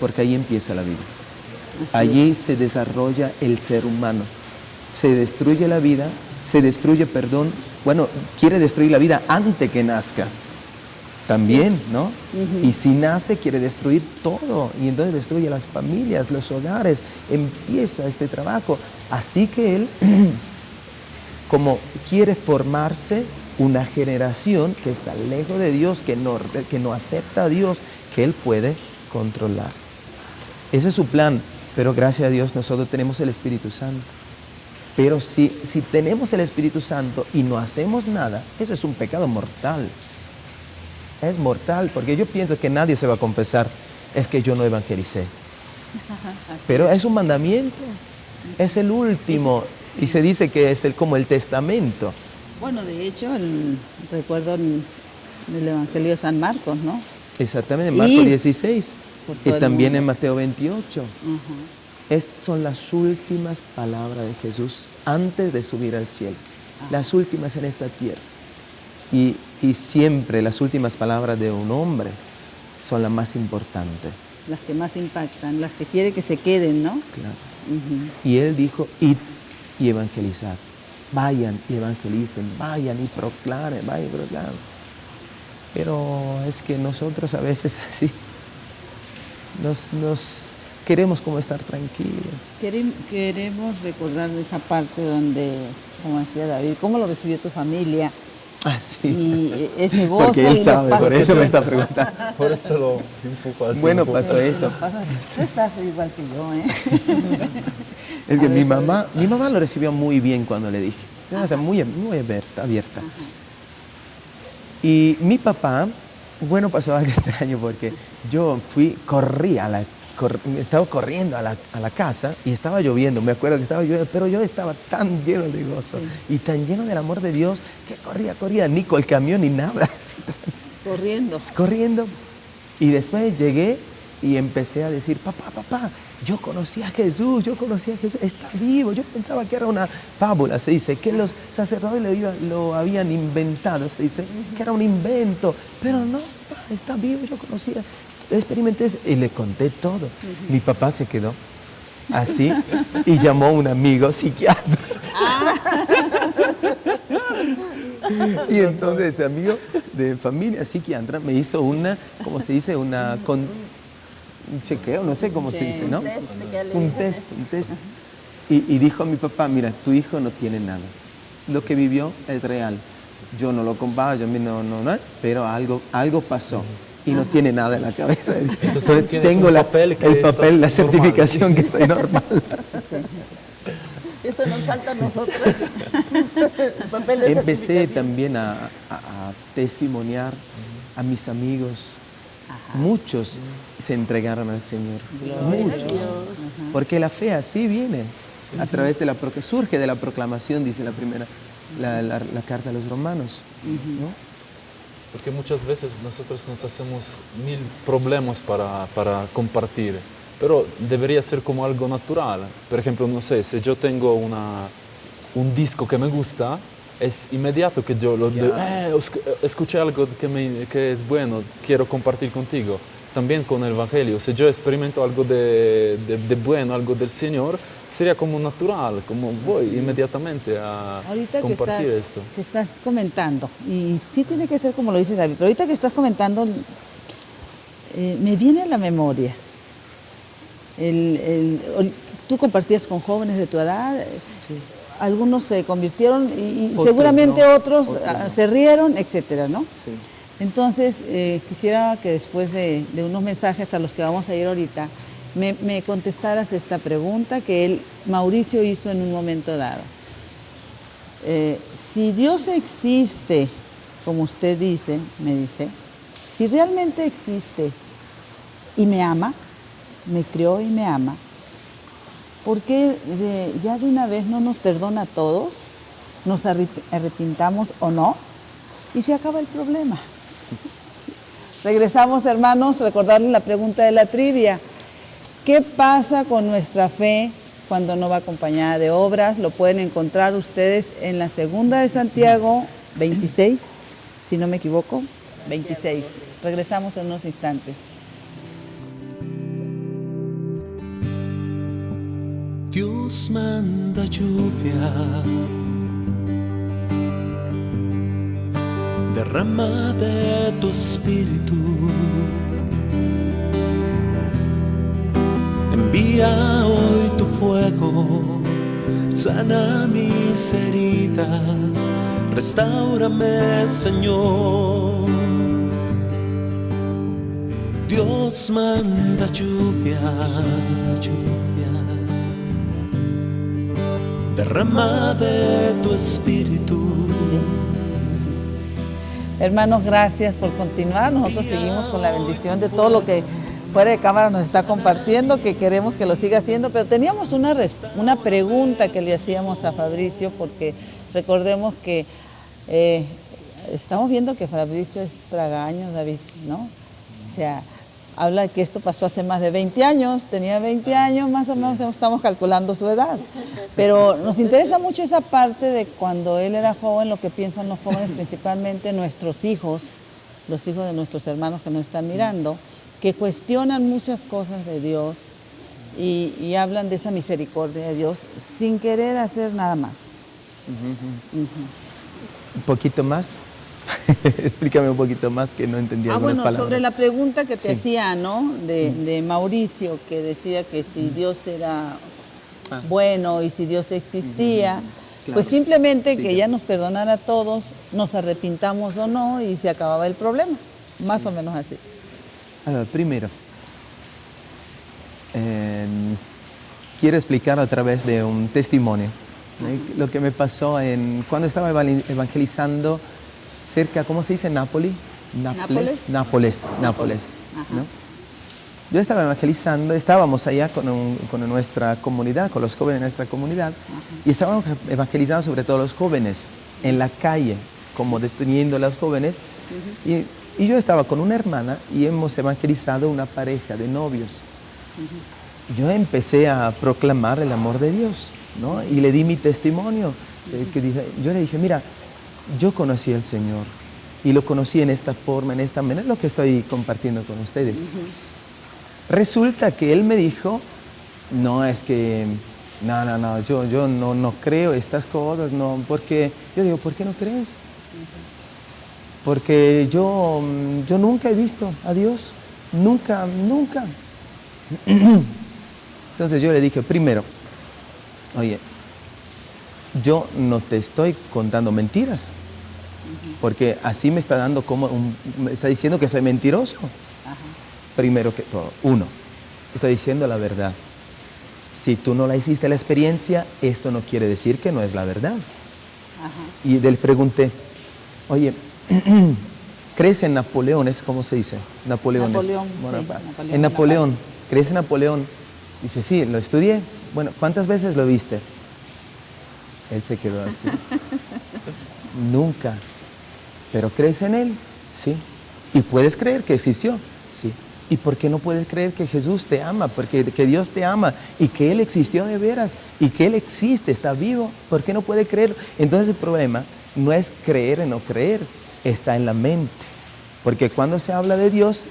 porque ahí empieza la vida. Allí se desarrolla el ser humano. Se destruye la vida, quiere destruir la vida antes que nazca. También, ¿no? Y si nace, quiere destruir todo. Y entonces destruye las familias, los hogares. Empieza este trabajo. Así que Él, como quiere formarse una generación que está lejos de Dios, que no acepta a Dios, que Él puede controlar. Ese es su plan. Pero gracias a Dios nosotros tenemos el Espíritu Santo. Pero si tenemos el Espíritu Santo y no hacemos nada, eso es un pecado mortal. Es mortal, porque yo pienso que nadie se va a confesar, es que yo no evangelicé. Pero es un mandamiento, es el último, y se dice que es como el testamento. Bueno, de hecho, recuerdo el Evangelio de San Marcos, ¿no? Exactamente, en Marcos 16, y también en Mateo 28. Son las últimas palabras de Jesús antes de subir al cielo, las últimas en esta tierra. Y siempre las últimas palabras de un hombre son las más importantes. Las que más impactan, las que quiere que se queden, ¿no? Claro. Y Él dijo, id y evangelizad. Vayan y evangelicen, vayan y proclamen, vayan y proclamen. Pero es que nosotros a veces así nos queremos como estar tranquilos. Queremos recordar esa parte donde, como decía David, cómo lo recibió tu familia. Ah, sí. Y ese gozo. Porque Él y sabe, los por pasos eso que- me está preguntando. Por esto lo un poco así. Bueno, un poco. pasó eso. Tú estás igual que yo, ¿eh? Es que mi mamá lo recibió muy bien cuando le dije. Está muy abierta. Y mi papá, bueno, pasó algo extraño porque yo estaba corriendo a la casa y estaba lloviendo. Me acuerdo que estaba lloviendo, pero yo estaba tan lleno de gozo y tan lleno del amor de Dios que corría, ni con el camión ni nada. Así, corriendo. Y después llegué y empecé a decir, papá, yo conocí a Jesús, está vivo. Yo pensaba que era una fábula, se dice, que los sacerdotes lo habían inventado, se dice, que era un invento. Pero no, está vivo, yo conocía, experimenté eso. Y le conté todo. Mi papá se quedó así y llamó a un amigo psiquiatra. Y entonces ese amigo de familia psiquiatra me hizo un chequeo, no sé cómo se dice, ¿no? Un test. Y dijo a mi papá, mira, tu hijo no tiene nada. Lo que vivió es real. Yo no lo comparo, pero algo pasó. Y no tiene nada en la cabeza. Entonces tienes tengo un el papel que papel, la estás certificación normal. que estoy normal. Eso nos falta a nosotros. El papel de Empecé certificación. también a testimoniar a mis amigos. Muchos se entregaron al Señor, muchos. Porque la fe así viene, a través de surge de la proclamación, dice la carta a los romanos, ¿no? Porque muchas veces nosotros nos hacemos mil problemas para compartir, pero debería ser como algo natural. Por ejemplo, no sé, si yo tengo un disco que me gusta, es inmediato que yo escuché algo que es bueno, quiero compartir contigo. También con el Evangelio, si yo experimento algo de bueno, algo del Señor, sería como natural, como voy inmediatamente a compartir esto. Que estás comentando, y sí tiene que ser como lo dice David, pero ahorita que estás comentando, me viene a la memoria. Tú compartías con jóvenes de tu edad, sí. Algunos se convirtieron y seguramente otros no. Se rieron, etcétera, ¿no? Sí. Entonces, quisiera que después de unos mensajes a los que vamos a ir ahorita, me contestaras esta pregunta que Mauricio hizo en un momento dado. Si Dios existe, como usted dice, me dice, si realmente existe y me ama, me creó y me ama, ¿por qué ya de una vez no nos perdona a todos? ¿Nos arrepintamos o no? Y se acaba el problema. Regresamos, hermanos, recordarles la pregunta de la trivia. ¿Qué pasa con nuestra fe cuando no va acompañada de obras? Lo pueden encontrar ustedes en la segunda de Santiago 26, si no me equivoco, 26. Regresamos en unos instantes. Dios manda lluvia, derrama de tu espíritu, envía hoy tu fuego, sana mis heridas, restáurame, Señor. Dios manda lluvia, derrama de tu espíritu. Hermanos, gracias por continuar. Nosotros seguimos con la bendición de todo lo que fuera de cámara nos está compartiendo, que queremos que lo siga haciendo, pero teníamos una pregunta que le hacíamos a Fabricio, porque recordemos que estamos viendo que Fabricio es tragaños, David, ¿no? O sea, habla que esto pasó hace más de 20 años, tenía 20 años, más o menos estamos calculando su edad. Pero nos interesa mucho esa parte de cuando él era joven, lo que piensan los jóvenes, principalmente nuestros hijos, los hijos de nuestros hermanos que nos están mirando, que cuestionan muchas cosas de Dios y hablan de esa misericordia de Dios sin querer hacer nada más. Un poquito más. Explícame un poquito más, que no entendí algunas palabras. Sobre la pregunta que te hacía, ¿no? De Mauricio, que decía que si Dios era bueno y si Dios existía, claro. Pues simplemente que ya nos perdonara a todos, nos arrepintamos o no y se acababa el problema. Más o menos así. Ahora, primero, quiero explicar a través de un testimonio lo que me pasó cuando estaba evangelizando cerca, ¿cómo se dice? Nápoles, ¿no? Yo estaba evangelizando, estábamos allá con nuestra comunidad, con los jóvenes de nuestra comunidad, y estábamos evangelizando sobre todo los jóvenes en la calle, como deteniendo a los jóvenes, y yo estaba con una hermana y hemos evangelizado una pareja de novios. Yo empecé a proclamar el amor de Dios, ¿no? Y le di mi testimonio. Yo le dije, mira, yo conocí al Señor y lo conocí en esta forma, en esta manera, lo que estoy compartiendo con ustedes. Resulta que él me dijo, no, es que, no, yo no creo estas cosas, no, porque, yo digo, ¿por qué no crees? Porque yo nunca he visto a Dios, nunca. Entonces yo le dije, primero, oye, yo no te estoy contando mentiras, porque así me está dando me está diciendo que soy mentiroso. Primero que todo, estoy diciendo la verdad. Si tú no la hiciste la experiencia, esto no quiere decir que no es la verdad. Y le pregunté, oye, ¿Crees en Napoleón? ¿Es cómo se dice? Napoleón. Napoleón, Bonaparte. sí, Napoleón En Napoleón. ¿Crees en Napoleón? Dice, sí, lo estudié. Bueno, ¿cuántas veces lo viste? Él se quedó así. Nunca. ¿Pero crees en él? Sí. ¿Y puedes creer que existió? Sí. ¿Y por qué no puedes creer que Jesús te ama? Porque que Dios te ama y que Él existió de veras y que Él existe, está vivo. ¿Por qué no puede creer? Entonces el problema no es creer o no creer, está en la mente. Porque cuando se habla de Dios,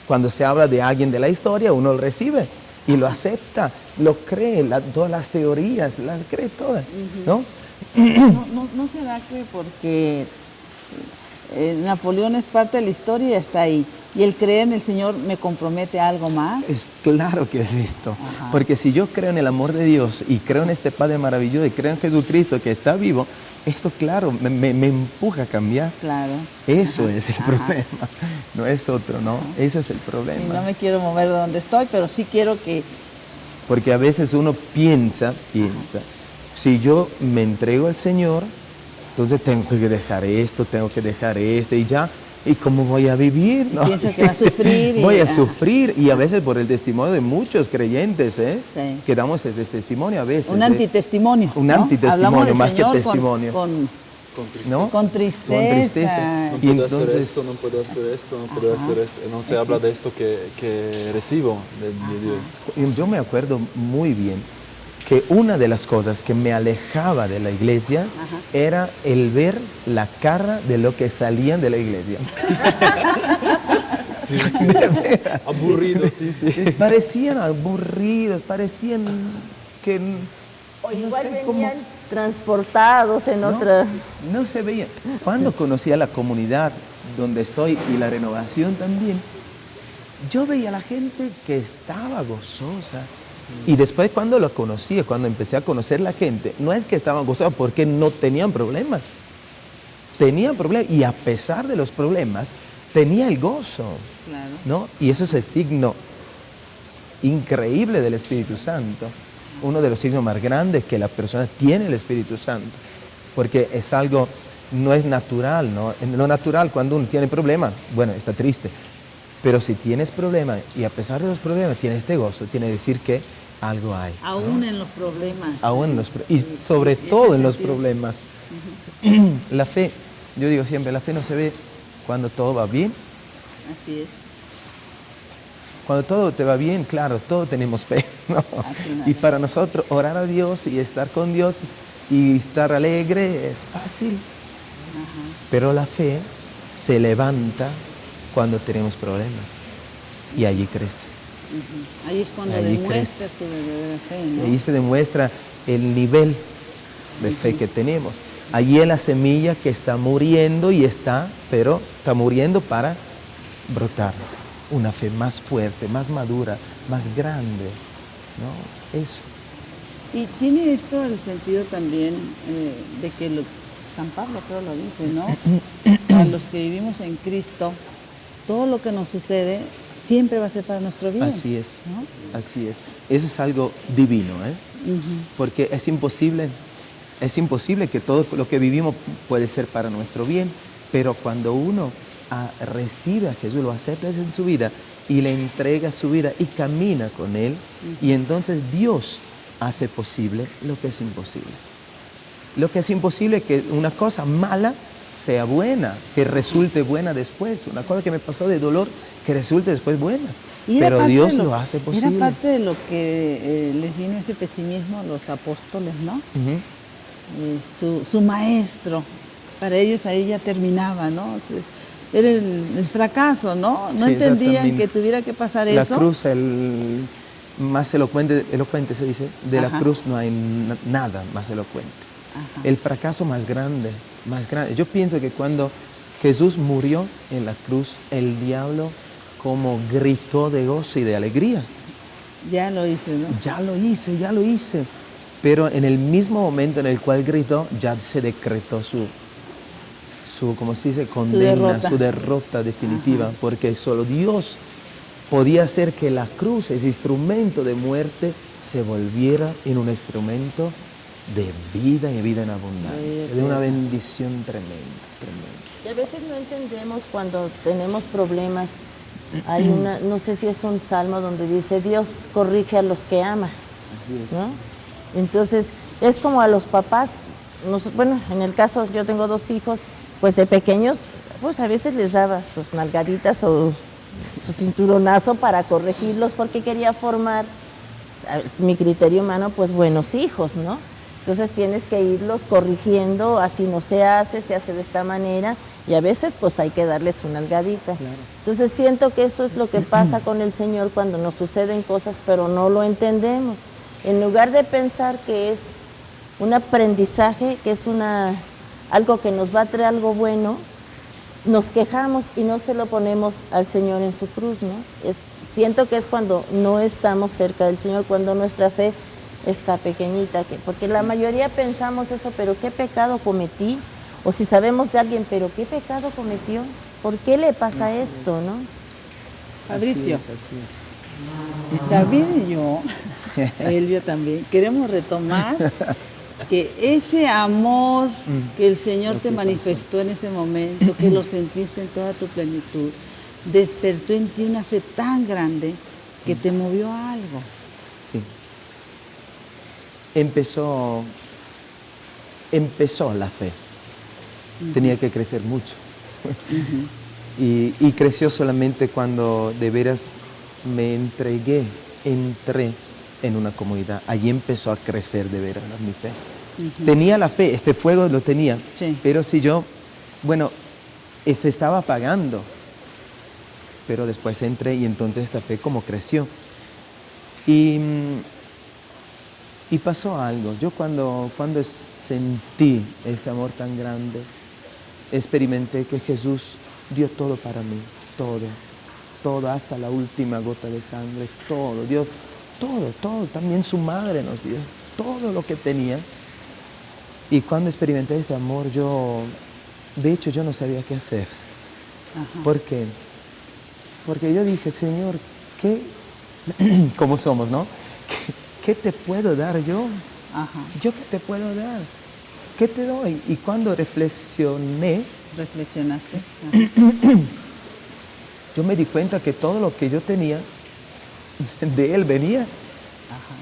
cuando se habla de alguien de la historia, uno lo recibe y lo acepta, lo cree, todas las teorías, las cree todas, ¿no? ¿No será que porque Napoleón es parte de la historia y está ahí? Y el creer en el Señor me compromete a algo más. Es claro que es esto. Ajá. Porque si yo creo en el amor de Dios y creo en este Padre maravilloso y creo en Jesucristo que está vivo, esto claro, me empuja a cambiar. Claro. Eso Ajá. es el Ajá. problema, no es otro, ¿no? Ese es el Y problema. no me quiero mover de donde estoy, pero sí quiero que... Porque a veces uno piensa, si yo me entrego al Señor, entonces tengo que dejar esto y ya. ¿Y cómo voy a vivir? ¿No? Piensa que va a sufrir. Voy a sufrir y a veces por el testimonio de muchos creyentes, Sí. que damos este testimonio a veces. Un antitestimonio. Un ¿no? antitestimonio, Hablamos del más que Señor testimonio. Con ¿no? tristeza. Con tristeza. Non Y puedo hacer entonces- esto, non puedo hacer esto, non puedo hacer esto. No se habla de esto que recibo de Dios. Yo me acuerdo muy bien que una de las cosas que me alejaba de la iglesia era el ver la cara de lo que salían de la iglesia. Sí, sí. Aburrido, sí, sí. Parecían aburridos, parecían que O no igual sé cómo- venían transportados en otra... no se veía. Cuando conocí a la comunidad donde estoy y la renovación también, yo veía a la gente que estaba gozosa. Y después cuando lo conocí, cuando empecé a conocer la gente, no es que estaban gozosos porque no tenían problemas. Tenían problemas y a pesar de los problemas, tenía el gozo. Claro. ¿No? Y eso es el signo increíble del Espíritu Santo. Uno de los signos más grandes que la persona tiene el Espíritu Santo. Porque es algo, no es natural, ¿no? En lo natural, cuando uno tiene problemas, bueno, está triste. Pero si tienes problemas y a pesar de los problemas tienes este gozo, tiene que decir que algo hay. ¿no? Aún en los problemas. Aún en y sobre todo en los problemas. La fe, yo digo siempre, la fe no se ve cuando todo va bien. Así es. Cuando todo te va bien, claro, todos tenemos fe, ¿no? Así Y para nosotros orar a Dios y estar con Dios y estar alegre es fácil. Pero la fe se levanta cuando tenemos problemas y allí crece. Ahí es cuando Ahí demuestras tu verdadera fe, ¿no? Ahí se demuestra el nivel de fe que tenemos. Allí es la semilla que está muriendo pero está muriendo para brotar. Una fe más fuerte, más madura, más grande, ¿no? Eso. Y tiene esto el sentido también de que San Pablo creo lo dice, ¿no? Para los que vivimos en Cristo, todo lo que nos sucede siempre va a ser para nuestro bien. Así es, ¿no? así es. Eso es algo divino, ¿eh? Porque es imposible que todo lo que vivimos puede ser para nuestro bien, pero cuando uno recibe a Jesús, lo acepta en su vida y le entrega su vida y camina con Él, y entonces Dios hace posible lo que es imposible. Lo que es imposible es que una cosa mala sea buena, que resulte buena después. Una cosa que me pasó de dolor, que resulte después buena. Y era Pero parte Dios de lo hace posible. Era parte de lo que les vino ese pesimismo a los apóstoles, ¿no? Su maestro, para ellos ahí ya terminaba, ¿no? Entonces, era el fracaso, ¿no? No Sí, entendían exactamente. que tuviera que pasar La eso. cruz, el más elocuente se dice, de la Ajá. cruz no hay nada más elocuente. Ajá. El fracaso más grande. Yo pienso que cuando Jesús murió en la cruz, el diablo como gritó de gozo y de alegría. Ya lo hice, ¿no? Ya lo hice. Pero en el mismo momento en el cual gritó, ya se decretó su ¿cómo se dice? Condena, su derrota definitiva, porque solo Dios podía hacer que la cruz, ese instrumento de muerte, se volviera en un instrumento de vida y vida en abundancia, de una bendición tremenda, tremenda. Y a veces no entendemos cuando tenemos problemas. Hay una, no sé si es un salmo donde dice, Dios corrige a los que ama, Así es. ¿no? Entonces, es como a los papás, bueno, en el caso, yo tengo 2 hijos, pues de pequeños, pues a veces les daba sus nalgaditas o su cinturonazo para corregirlos porque quería formar, a mi criterio humano, pues buenos hijos, ¿no? Entonces tienes que irlos corrigiendo, así no se hace de esta manera, y a veces pues hay que darles una nalgadita. Claro. Entonces siento que eso es lo que pasa con el Señor cuando nos suceden cosas, pero no lo entendemos. En lugar de pensar que es un aprendizaje, que es algo que nos va a traer algo bueno, nos quejamos y no se lo ponemos al Señor en su cruz, ¿no? Siento que es cuando no estamos cerca del Señor, cuando nuestra fe está pequeñita, porque la mayoría pensamos eso, pero ¿qué pecado cometí? O si sabemos de alguien, pero ¿qué pecado cometió? ¿Por qué le pasa esto, no? Fabricio, Así es. David y yo, Elvia también, queremos retomar que ese amor que el Señor te manifestó en ese momento, que lo sentiste en toda tu plenitud, despertó en ti una fe tan grande que te movió a algo. Sí. Empezó la fe. Tenía que crecer mucho. Y creció solamente cuando de veras me entré en una comunidad. Allí empezó a crecer de veras mi fe. Tenía la fe, este fuego lo tenía, Sí. pero si yo, se estaba apagando. Pero después entré y entonces esta fe como creció. Y pasó algo. Yo cuando sentí este amor tan grande, experimenté que Jesús dio todo para mí, todo, hasta la última gota de sangre, todo, dio todo, también su madre nos dio, todo lo que tenía. Y cuando experimenté este amor, de hecho yo no sabía qué hacer. Ajá. ¿Por qué? Porque yo dije, Señor, ¿qué? ¿Cómo somos, no? ¿Qué te puedo dar yo? Ajá. ¿Yo qué te puedo dar? ¿Qué te doy? Y cuando reflexioné, ¿Reflexionaste? yo me di cuenta que todo lo que yo tenía, de Él venía. Ajá.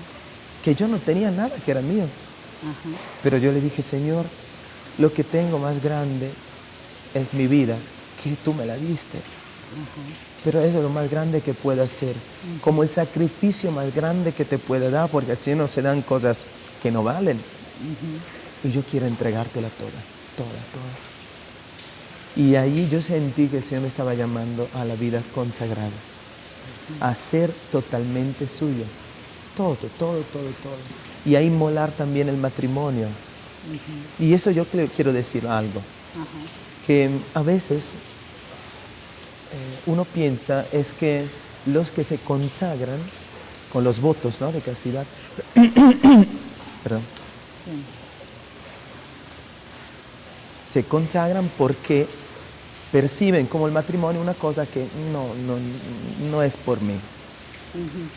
Que yo no tenía nada que era mío. Ajá. Pero yo le dije, Señor, lo que tengo más grande es mi vida, que tú me la diste. Pero eso es lo más grande que puedo hacer, como el sacrificio más grande que te puede dar, porque así no se dan cosas que no valen. Y yo quiero entregártela toda. Y ahí yo sentí que el Señor me estaba llamando a la vida consagrada, a ser totalmente suyo, todo. Y a inmolar también el matrimonio. Y eso yo quiero decir algo, que a veces uno piensa es que los que se consagran con los votos, ¿no?, de castidad, perdón, Sí. se consagran porque perciben como el matrimonio una cosa que no es por mí.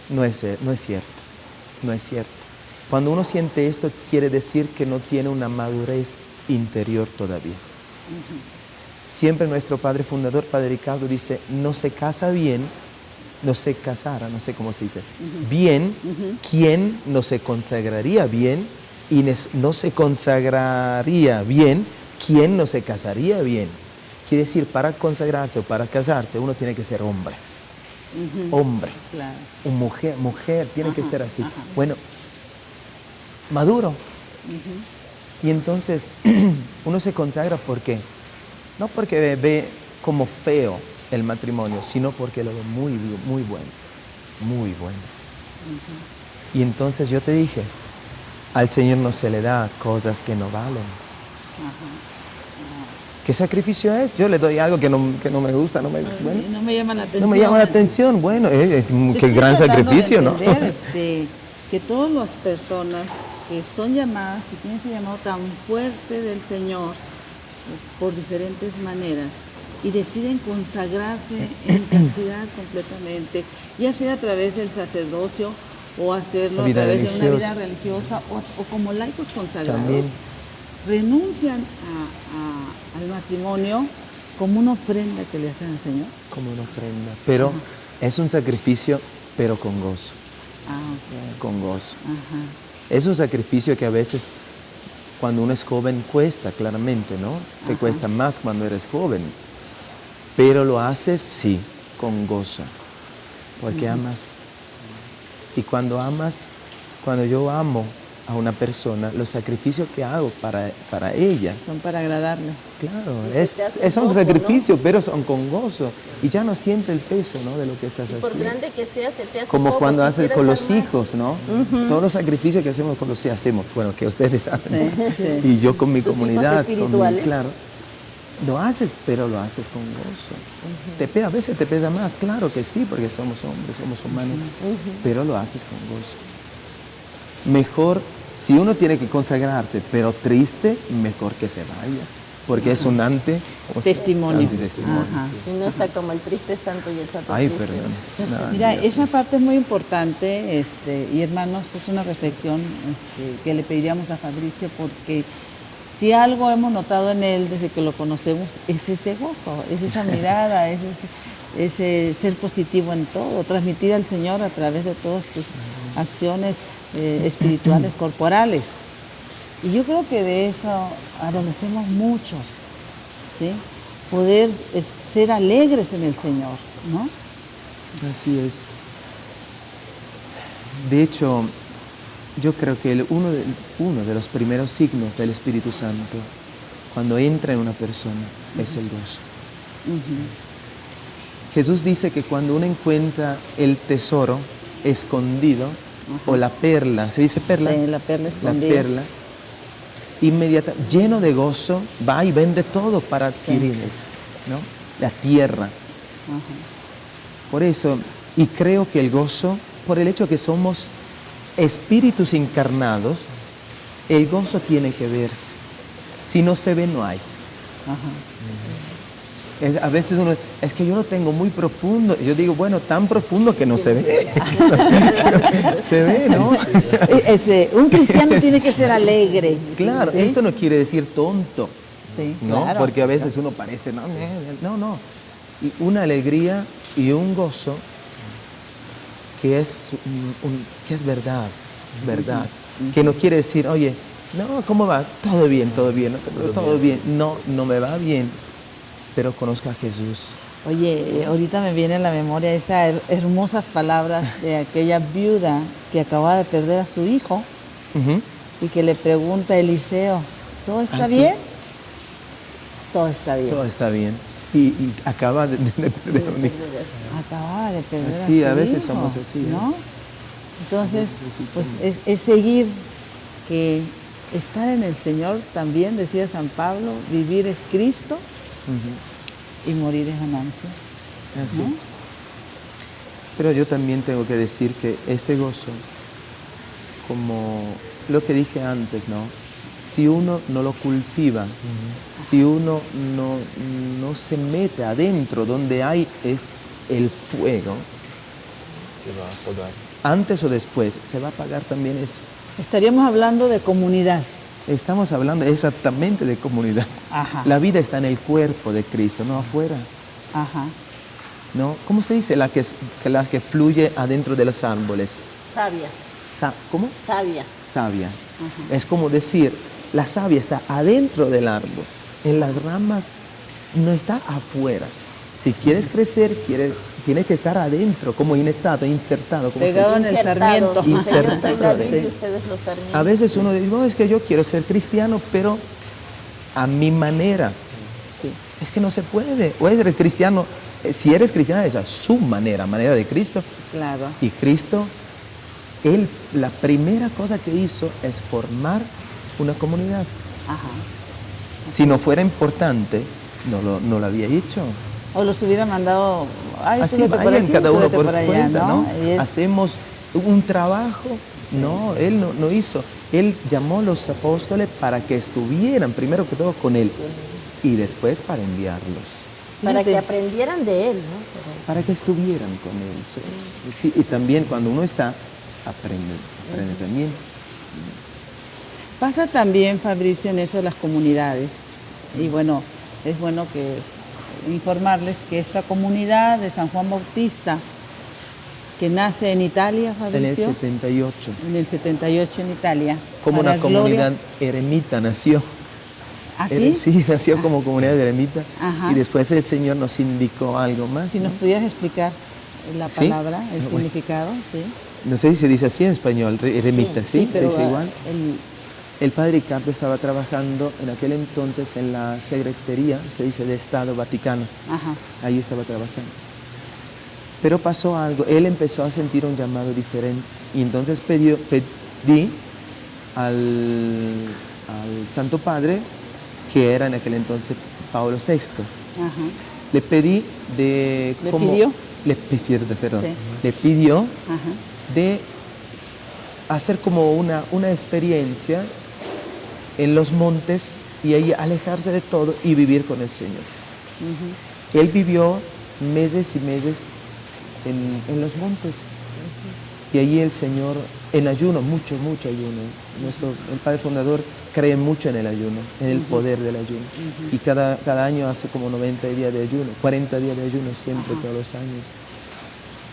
No es cierto. Cuando uno siente esto, quiere decir que no tiene una madurez interior todavía. Siempre nuestro padre fundador, Padre Ricardo, dice, no se casa bien, no se casara, no sé cómo se dice, bien, quien no se consagraría bien, y no se consagraría bien, quien no se casaría bien. Quiere decir, para consagrarse o para casarse, uno tiene que ser hombre. Hombre. Claro. O mujer, tiene que ser así. Ajá. Bueno, maduro. Y entonces, uno se consagra, ¿por qué? No porque ve como feo el matrimonio, sino porque lo ve muy bueno. Muy bueno. Y entonces yo te dije, al Señor no se le da cosas que no valen. ¿Qué sacrificio es? Yo le doy algo que no me gusta, No me llama la atención. no me llama la atención. Bueno, qué Estoy gran tratando de sacrificio, ¿no? entender, que todas las personas que son llamadas, que tienen ese llamado tan fuerte del Señor por diferentes maneras y deciden consagrarse en castidad completamente, ya sea a través del sacerdocio o hacerlo La a vida través de una vida religiosa. religiosa o como laicos consagrados, También. renuncian al matrimonio como una ofrenda que le hacen al Señor. Como una ofrenda. Pero es un sacrificio, pero con gozo. Ok. Con gozo. Ajá. Es un sacrificio que a veces cuando uno es joven cuesta, claramente, ¿no? Te cuesta más cuando eres joven. Pero lo haces, sí, con gozo. Porque amas. Y cuando amas, cuando yo amo a una persona, los sacrificios que hago para ella, Son para agradarle. claro, Y se te hace son poco, sacrificios, pero son con gozo. Y ya no siente el peso, ¿no?, de lo que estás Y por haciendo. grande que sea, se te hace Como poco, cuando haces quisieras con los dar más. hijos, ¿no? Todos los sacrificios que hacemos con los hijos, bueno, que ustedes hacen. Sí, sí. Y yo con mi Tus hijos comunidad, espirituales. claro. Lo haces, pero lo haces con gozo. A veces te pesa más, claro que sí, porque somos hombres, somos humanos, pero lo haces con gozo. Mejor, si uno tiene que consagrarse, pero triste, mejor que se vaya, porque es un Testimonio. antitestimonio. Ajá. Sí. Si no está como el triste santo y el santo Ay, triste. perdón. No, Mira, Dios. esa parte es muy importante, y hermanos, es una reflexión que le pediríamos a Fabricio, porque si algo hemos notado en él desde que lo conocemos, es ese gozo, es esa mirada, es ese ser positivo en todo, transmitir al Señor a través de todas tus acciones espirituales, corporales. Y yo creo que de eso adolecemos muchos, ¿sí? Poder ser alegres en el Señor, ¿no? Así es. De hecho, yo creo que uno de los primeros signos del Espíritu Santo, cuando entra en una persona, es el gozo. Jesús dice que cuando uno encuentra el tesoro escondido, o la perla, ¿se dice perla? Sí, la perla La escondida. perla, lleno de gozo, va y vende todo para adquirir eso, ¿no? La tierra. Por eso, y creo que el gozo, por el hecho que somos espíritus encarnados, el gozo tiene que verse. Si no se ve, no hay. A veces uno, es que yo lo tengo muy profundo. Yo digo, bueno, tan profundo que no se ve. Se ve, ¿no? Un cristiano tiene que ser alegre. Claro, ¿sí? esto no quiere decir tonto, Sí, ¿no? claro. Porque a veces uno parece, no. Y una alegría y un gozo que es, que es verdad. Que no quiere decir, oye, no, ¿cómo va? Todo bien, todo bien. No me va bien, pero conozco a Jesús. Oye, ahorita me viene a la memoria esas hermosas palabras de aquella viuda que acababa de perder a su hijo y que le pregunta a Eliseo, ¿todo está ¿sí? bien? Todo está bien. Todo está bien. Y acaba de perder un hijo. Acababa de perder a Sí, su a veces hijo, somos así, ¿eh? ¿no? Entonces, A veces así pues somos. es seguir, que estar en el Señor también, decía San Pablo, vivir es Cristo y morir es ganancia. Así. ¿no? Pero yo también tengo que decir que este gozo, como lo que dije antes, ¿no? Si uno no lo cultiva, si uno no se mete adentro donde hay el fuego, Se va a apagar. antes o después se va a apagar también eso. Estaríamos hablando de comunidad. Estamos hablando exactamente de comunidad. Ajá. La vida está en el cuerpo de Cristo, no afuera. Ajá. ¿No? ¿Cómo se dice la que fluye adentro de los árboles? Savia, ¿Cómo? savia. Savia. Es como decir, la savia está adentro del árbol, en las ramas, no está afuera. Si quieres crecer, tienes que estar adentro, como insertado. Como se Pegado dice. en el sarmiento. Insertado. Yo soy la vid y Sí. ustedes los sarmientos. A veces uno dice, no, es que yo quiero ser cristiano, pero a mi manera. Sí. Es que no se puede. O eres cristiano, si eres cristiano, es a su manera de Cristo. Claro. Y Cristo, la primera cosa que hizo es formar una comunidad. Ajá. Si no fuera importante, no lo había hecho. O los hubiera mandado, ay, Así tú vete por vayan aquí, cada tú uno vete por por su allá, cuenta, ¿no? Y él- Hacemos un trabajo. No, Él no hizo. Él llamó a los apóstoles para que estuvieran, primero que todo, con Él. Y después para enviarlos. Para Fíjate. que aprendieran de él, ¿no? Para que estuvieran con Él. Sí. Y también cuando uno está aprende también. Pasa también, Fabricio, en eso de las comunidades. Y bueno, es bueno que informarles que esta comunidad de San Juan Bautista, que nace en Italia, Fabricio. En el 78. En el 78 en Italia. Como para una comunidad gloria. eremita nació. ¿Ah, sí? Sí, nació como comunidad eremita. Ajá. Y después el Señor nos indicó algo más. Si ¿no? nos pudieras explicar la ¿Sí? palabra, el Bueno. significado, sí. No sé si se dice así en español, eremita, ¿sí? pero ¿Se dice igual? el- El padre Carlo estaba trabajando en aquel entonces en la Secretaría, se dice, de Estado Vaticano. ajá, Ahí estaba trabajando. Pero pasó algo, él empezó a sentir un llamado diferente y entonces pedí al Santo Padre, que era en aquel entonces Pablo VI, ajá. le pedí de... ¿Le pidió? Perdón. Sí. Le pidió Ajá. de hacer como una experiencia en los montes y ahí alejarse de todo y vivir con el Señor. Ujú. Él vivió meses y meses en los montes. Y allí el Señor, en ayuno, mucho ayuno. El Padre Fundador cree mucho en el ayuno, en el poder del ayuno. Y cada año hace como 90 días de ayuno, 40 días de ayuno siempre, todos los años.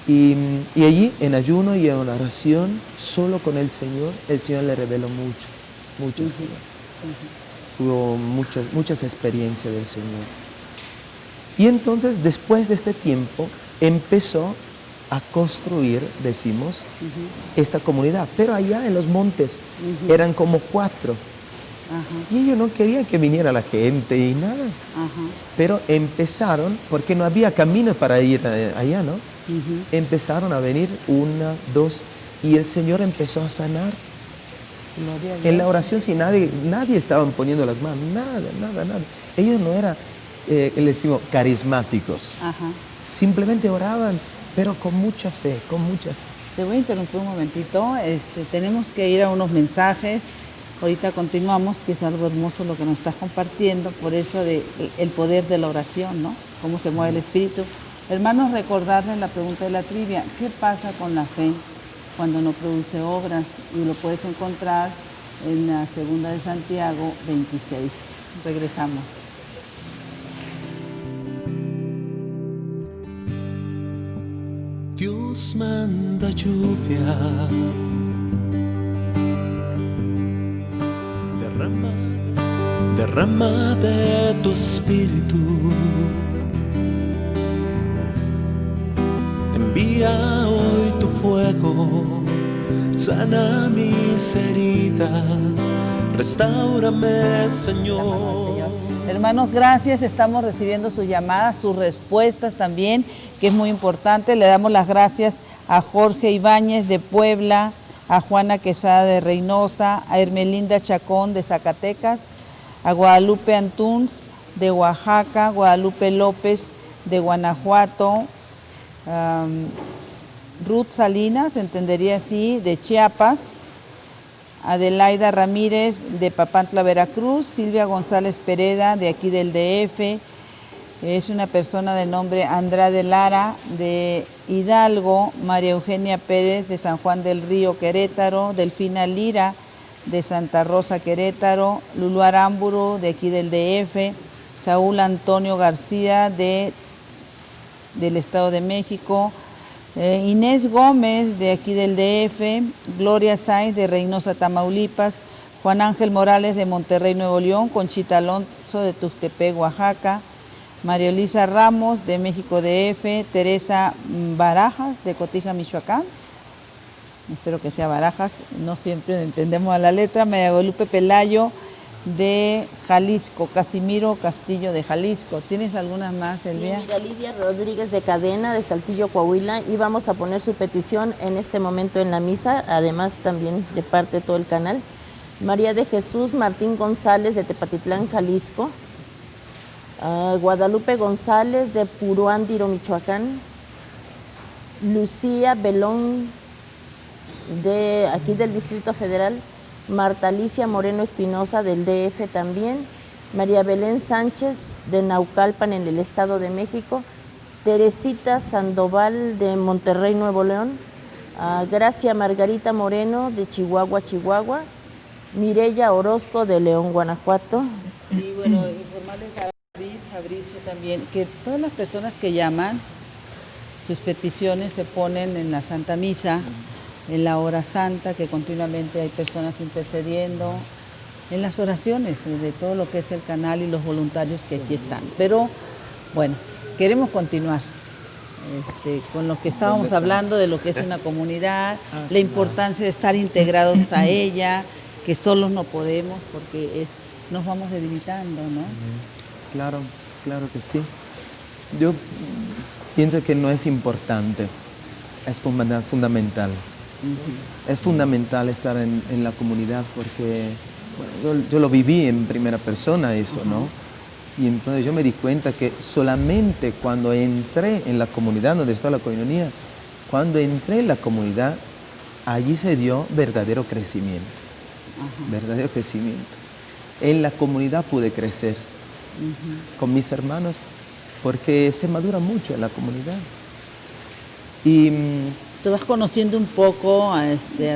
Y allí, en ayuno y en oración, solo con el Señor le reveló muchas cosas. Hubo muchas experiencias del Señor. Y entonces, después de este tiempo, empezó a construir, decimos, esta comunidad. Pero allá en los montes eran como 4. Ajá. Y ellos no querían que viniera la gente y nada. Ajá. Pero empezaron, porque no había camino para ir allá, ¿no? Ujú. Empezaron a venir 1, 2, y el Señor empezó a sanar. Gloria a Dios. En la oración, si nadie estaban poniendo las manos, nada. Ellos no eran, les decimos, carismáticos. Ajá. Simplemente oraban, pero con mucha fe, con mucha fe. Te voy a interrumpir un momentito. Tenemos que ir a unos mensajes. Ahorita continuamos, que es algo hermoso lo que nos estás compartiendo, por eso de el poder de la oración, ¿no? Cómo se mueve el Espíritu. Hermanos, recordarles la pregunta de la trivia. ¿Qué pasa con la fe cuando no produce obras? Y lo puedes encontrar en la segunda de Santiago 26. Regresamos. Dios manda lluvia, derrama de tu espíritu, envía hoy tu fuego, sana mis heridas, restáurame, Señor. Hermanos, gracias. Estamos recibiendo sus llamadas, sus respuestas también, que es muy importante. Le damos las gracias a Jorge Ibáñez de Puebla, a Juana Quesada de Reynosa, a Hermelinda Chacón de Zacatecas, a Guadalupe Antuns de Oaxaca, Guadalupe López de Guanajuato, Ruth Salinas, entendería así, de Chiapas, Adelaida Ramírez de Papantla, Veracruz, Silvia González Pereda de aquí del DF, es una persona de nombre Andrade Lara de Hidalgo, María Eugenia Pérez de San Juan del Río, Querétaro, Delfina Lira de Santa Rosa, Querétaro, Lulú Aramburu de aquí del DF, Saúl Antonio García del Estado de México, Inés Gómez de aquí del DF, Gloria Sáenz de Reynosa, Tamaulipas, Juan Ángel Morales de Monterrey, Nuevo León, Conchita Alonso de Tuxtepec, Oaxaca, María Elisa Ramos de México DF, Teresa Barajas de Cotija, Michoacán, espero que sea Barajas, no siempre entendemos a la letra, María Guadalupe Pelayo de Jalisco, Casimiro Castillo de Jalisco. ¿Tienes algunas más, Elvia? Sí, mira, Lidia Rodríguez de Cadena, de Saltillo, Coahuila, y vamos a poner su petición en este momento en la misa, además también de parte de todo el canal. María de Jesús Martín González de Tepatitlán, Jalisco, Guadalupe González de Puruándiro, Michoacán, Lucía Belón de aquí del Distrito Federal, Marta Alicia Moreno Espinosa del DF también, María Belén Sánchez de Naucalpan en el Estado de México, Teresita Sandoval de Monterrey, Nuevo León, a Gracia Margarita Moreno de Chihuahua, Chihuahua, Mireya Orozco de León, Guanajuato. Y bueno, informarles a Fabricio también que todas las personas que llaman, sus peticiones se ponen en la Santa Misa, en la hora santa, que continuamente hay personas intercediendo, en las oraciones de todo lo que es el canal y los voluntarios que aquí están. Pero bueno, queremos continuar con lo que estábamos hablando de lo que es una comunidad, la importancia de estar integrados a ella, que solos no podemos porque nos vamos debilitando, ¿no? Claro, claro que sí. Yo pienso que no es importante, es fundamental. Es fundamental estar en la comunidad porque bueno, yo lo viví en primera persona eso, ¿no? Y entonces yo me di cuenta que solamente cuando entré en la comunidad donde está la coinonía, cuando entré en la comunidad, allí se dio verdadero crecimiento. Verdadero crecimiento. En la comunidad pude crecer con mis hermanos porque se madura mucho en la comunidad. Y te vas conociendo un poco a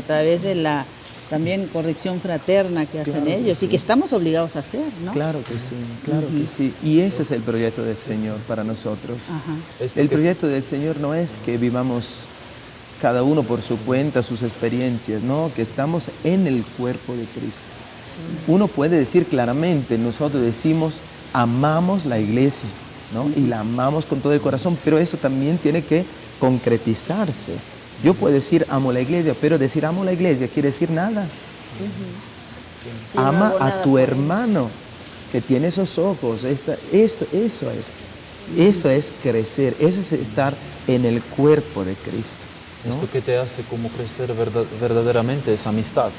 través de la también corrección fraterna que hacen ellos y que estamos obligados a hacer, ¿no? Claro que sí, claro que sí. Y ese es el proyecto del Señor para nosotros. El proyecto del Señor no es que vivamos cada uno por su cuenta sus experiencias, no, que estamos en el cuerpo de Cristo. Uno puede decir claramente, nosotros decimos, amamos la iglesia, ¿no? Y la amamos con todo el corazón, pero eso también tiene que concretizarse. Yo puedo decir amo la iglesia, pero decir amo la iglesia quiere decir nada. Sí, ama no hago a nada tu hermano que tiene esos ojos, eso es crecer, eso es estar en el cuerpo de Cristo, ¿no? Esto que te hace como crecer verdaderamente es amistad.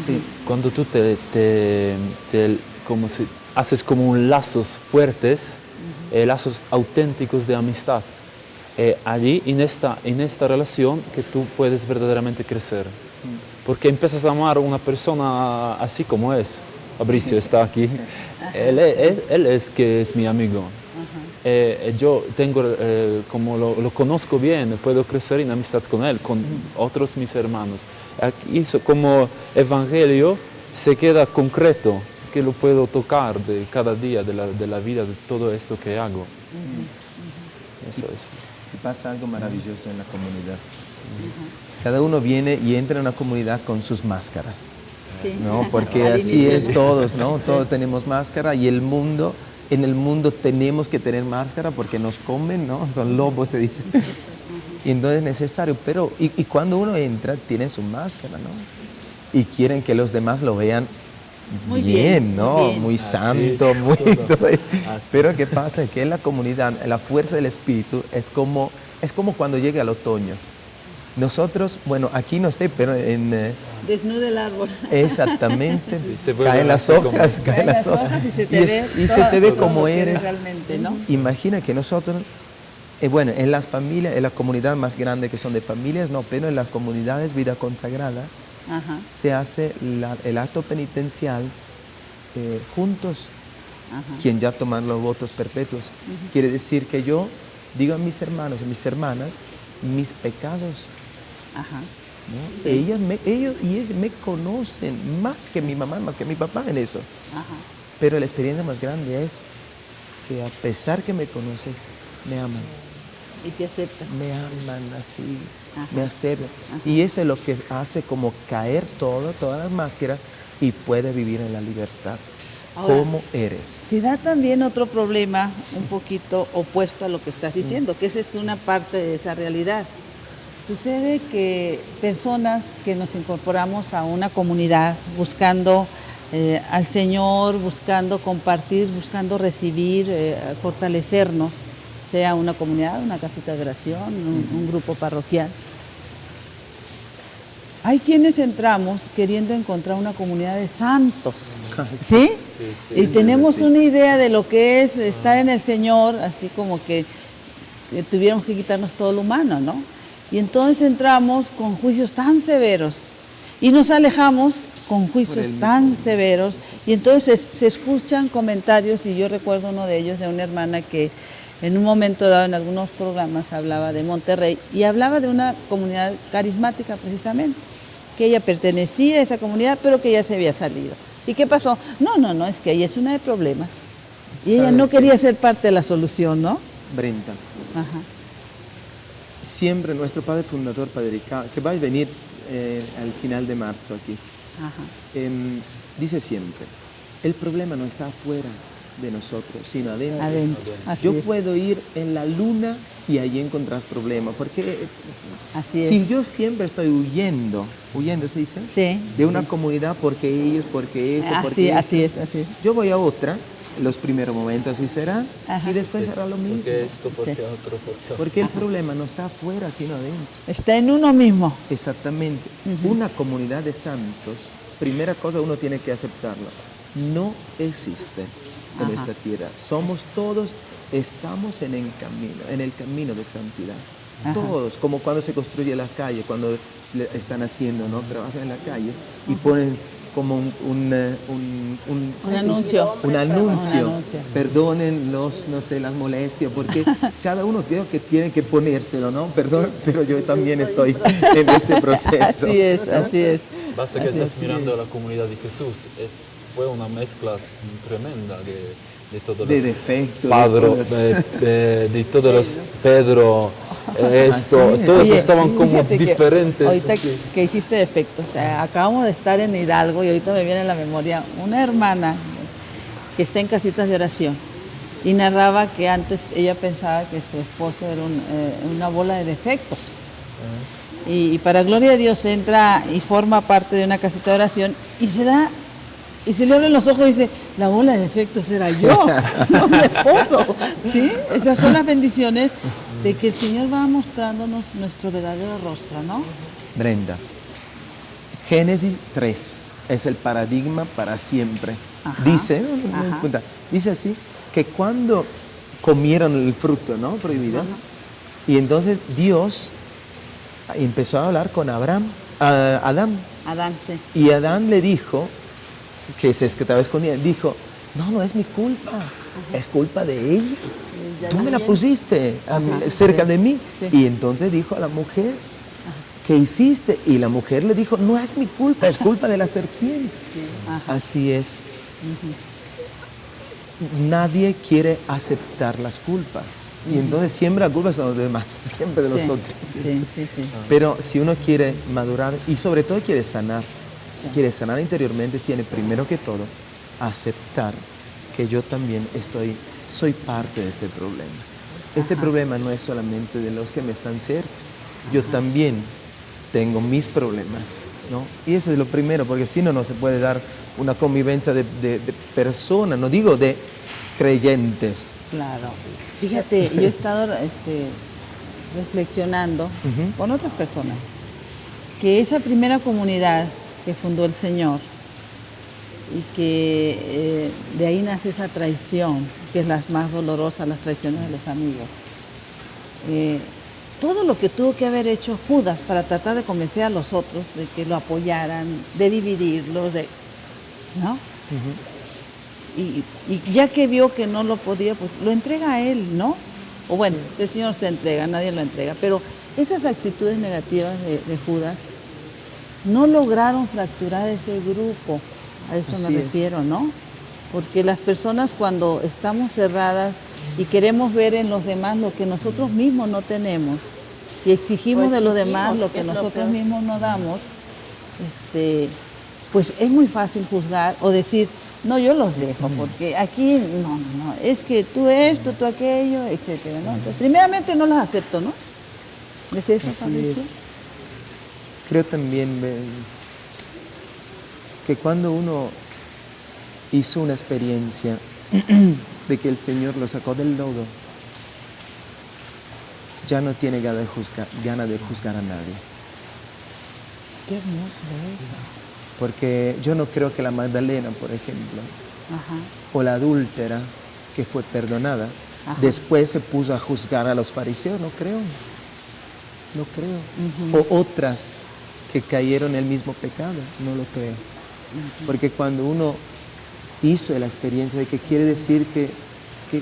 Sí. Cuando tú como si haces como un lazos fuertes, lazos auténticos de amistad. Allí, en esta relación, que tú puedes verdaderamente crecer. Porque empiezas a amar a una persona así como es. Fabricio está aquí. Él es mi amigo. Yo tengo, como lo conozco bien, puedo crecer en amistad con él, con otros mis hermanos. Aquí, como evangelio, se queda concreto, que lo puedo tocar de cada día de la vida, de todo esto que hago. Eso es. Y pasa algo maravilloso en la comunidad. Cada uno viene y entra en una comunidad con sus máscaras, ¿no? Porque así es todos, ¿no? Todos tenemos máscara y en el mundo tenemos que tener máscara porque nos comen, ¿no? Son lobos, se dice. Y entonces es necesario, pero y cuando uno entra, tiene su máscara, ¿no? Y quieren que los demás lo vean muy bien, ¿no? Muy santo, muy todo. Pero ¿qué pasa? Que en la comunidad, la fuerza del Espíritu es como cuando llega el otoño. Nosotros, bueno, aquí no sé, pero desnuda el árbol. Exactamente. Caen las hojas, y se te ve como eres. Realmente, ¿no? Imagina que nosotros, bueno, en las familias, en la comunidad más grande que son de familias, no, pero en las comunidades vida consagrada, se hace el acto penitencial juntos, quien ya toman los votos perpetuos. Quiere decir que yo digo a mis hermanos y mis hermanas mis pecados. ¿No? Sí. Ellos me conocen más que mi mamá, más que mi papá en eso. Pero la experiencia más grande es que a pesar que me conoces, me aman. Y te aceptan. Me aman así, me aceptan. Y eso es lo que hace como caer todas las máscaras y puede vivir en la libertad. Ahora, como eres. Se da también otro problema un poquito opuesto a lo que estás diciendo, que esa es una parte de esa realidad. Sucede que personas que nos incorporamos a una comunidad buscando al Señor, buscando compartir, buscando recibir, fortalecernos, sea una comunidad, una casita de oración, un grupo parroquial. Hay quienes entramos queriendo encontrar una comunidad de santos, ¿sí? Y tenemos una idea de lo que es estar en el Señor, así como que tuviéramos que quitarnos todo lo humano, ¿no? Y entonces entramos con juicios tan severos y nos alejamos con juicios tan severos y entonces se escuchan comentarios y yo recuerdo uno de ellos de una hermana que en un momento dado en algunos programas hablaba de Monterrey y hablaba de una comunidad carismática precisamente, que ella pertenecía a esa comunidad, pero que ya se había salido. ¿Y qué pasó? No, es que ella es una de problemas. Y ella no quería ser parte de la solución, ¿no? Brenda, Ajá. siempre nuestro padre fundador, Padre Ricardo, que va a venir al final de marzo aquí, Ajá. dice siempre, el problema no está afuera de nosotros, sino adentro. Adentro. Así Yo es. puedo ir en la luna y ahí encontrás problemas, porque Así es. si yo siempre estoy huyendo, ¿se dice? Sí. De una comunidad porque ellos, porque esto, Así, porque esto. así es, así es. Yo voy a otra, los primeros momentos así será, Ajá. y después será lo mismo. Porque esto, porque Sí. otro, porque otro. Porque el problema no está afuera, sino adentro. Está en uno mismo. Exactamente. Una comunidad de santos, primera cosa uno tiene que aceptarlo, no existe en Ajá. esta tierra. Somos todos, estamos en el camino de santidad. Ajá. Todos, como cuando se construye la calle, cuando están haciendo, ¿no? Trabajan en la calle y ponen como un anuncio. Un anuncio. Un anuncio. Perdonen no sé, las molestias, porque cada uno creo que tiene que ponérselo, ¿no? Perdón, pero yo también estoy en este proceso. Así es, así es. Basta que Así estás es. mirando a la comunidad de Jesús. Fue una mezcla tremenda de todos De los defectos. de todos los Pedro, esto, Así es. todos Oye, estaban sí, como fíjate que diferentes. ahorita sí. que dijiste defectos, o sea, acabamos de estar en Hidalgo y ahorita me viene a la memoria una hermana que está en casitas de oración y narraba que antes ella pensaba que su esposo era una bola de defectos. Y para gloria de Dios entra y forma parte de una casita de oración y se le abren los ojos y dice, la bola de defectos era yo, no mi esposo. ¿Sí? Esas son las bendiciones de que el Señor va mostrándonos nuestro verdadero rostro, ¿no? Brenda, Génesis 3 es el paradigma para siempre. Ajá. Dice, no Ajá. importa, dice así, que cuando comieron el fruto, ¿no? Prohibido, y entonces Dios empezó a hablar con Adán, Adán, sí. y Adán le dijo, que estaba escondida, dijo, no es mi culpa, es culpa de ella. Tú me la pusiste cerca sí, de mí. sí. Y entonces dijo a la mujer, ¿qué hiciste? Y la mujer le dijo, no es mi culpa, es culpa de la serpiente. Ajá. Así es. Nadie quiere aceptar las culpas. Y entonces siempre la culpa son los demás, siempre de Sí, nosotros. sí. Pero si uno quiere madurar y sobre todo quiere sanar interiormente, tiene primero que todo aceptar que yo también soy parte de este problema. Este problema no es solamente de los que me están cerca, yo también tengo mis problemas, ¿no? Y eso es lo primero, porque si no, no se puede dar una convivencia de personas, no digo de creyentes. Claro. Fíjate, yo he estado reflexionando con otras personas que esa primera comunidad que fundó el Señor y que de ahí nace esa traición, que es la más dolorosa, las traiciones de los amigos. Todo lo que tuvo que haber hecho Judas para tratar de convencer a los otros de que lo apoyaran, de dividirlos, ¿no? Y ya que vio que no lo podía, pues lo entrega a él, ¿no? O bueno, el Señor se entrega, nadie lo entrega. Pero esas actitudes negativas de Judas no lograron fracturar ese grupo, a eso Así me es. refiero, ¿no? Porque las personas cuando estamos cerradas y queremos ver en los demás lo que nosotros mismos no tenemos y exigimos de los demás lo que es lo nosotros peor. mismos no damos, pues es muy fácil juzgar o decir, no, yo los dejo, porque aquí, no, es que tú esto, tú aquello, etcétera, ¿no? Entonces, primeramente no las acepto, ¿no? ¿Es eso, Así Fabricio? es. Creo también que cuando uno hizo una experiencia de que el Señor lo sacó del lodo, ya no tiene gana de juzgar a nadie. Qué hermoso eso. Porque yo no creo que la Magdalena, por ejemplo, Ajá. o la adúltera, que fue perdonada, Ajá. después se puso a juzgar a los fariseos, no creo. O otras que cayeron en el mismo pecado, no lo creo. Porque cuando uno hizo la experiencia de que quiere decir que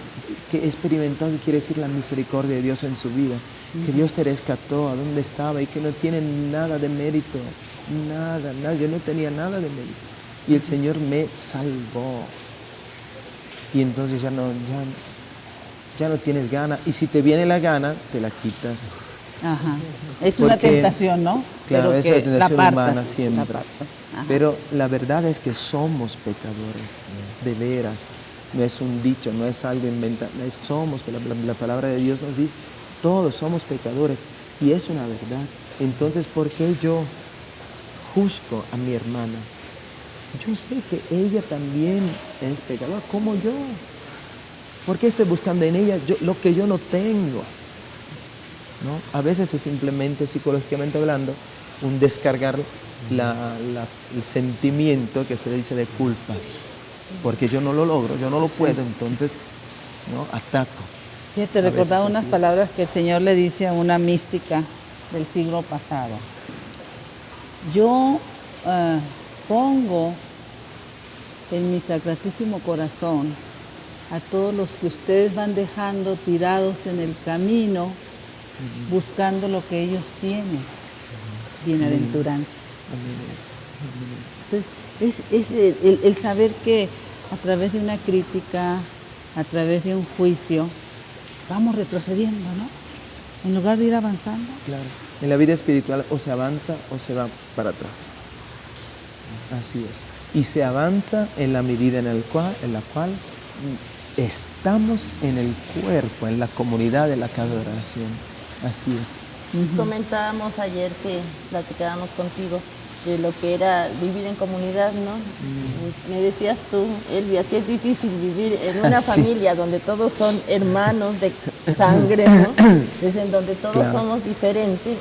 que experimentó, que quiere decir la misericordia de Dios en su vida, que Dios te rescató a donde estaba y que no tiene nada de mérito, nada, yo no tenía nada de mérito. Y el Señor me salvó. Y entonces ya no tienes gana. Y si te viene la gana, te la quitas. Ajá. Es una tentación, ¿no? Claro, pero es una tentación humana la siempre. apartas. Ajá. Pero la verdad es que somos pecadores, de veras. No es un dicho, no es algo inventado. Somos, la palabra de Dios nos dice, todos somos pecadores. Y es una verdad. Entonces, ¿por qué yo juzgo a mi hermana? Yo sé que ella también es pecadora, como yo. ¿Por qué estoy buscando en ella lo que yo no tengo? ¿No? A veces es simplemente, psicológicamente hablando, un descargar el sentimiento que se le dice de culpa. Porque yo no lo logro, yo no lo puedo, entonces ¿no? Ataco. Fíjate, recordaba unas palabras que el Señor le dice a una mística del siglo pasado. Yo pongo en mi sacratísimo corazón a todos los que ustedes van dejando tirados en el camino, buscando lo que ellos tienen. Bienaventuranzas. Entonces, es el saber que a través de una crítica, a través de un juicio, vamos retrocediendo, ¿no? En lugar de ir avanzando. Claro. En la vida espiritual o se avanza o se va para atrás. Así es. Y se avanza en la medida en la cual estamos en el cuerpo, en la comunidad de la casa de oración. Así es. Comentábamos ayer que platicábamos contigo de lo que era vivir en comunidad, ¿no? Me decías tú, Elvia, sí es difícil vivir en una familia donde todos son hermanos de sangre, ¿no? Es en donde todos somos diferentes.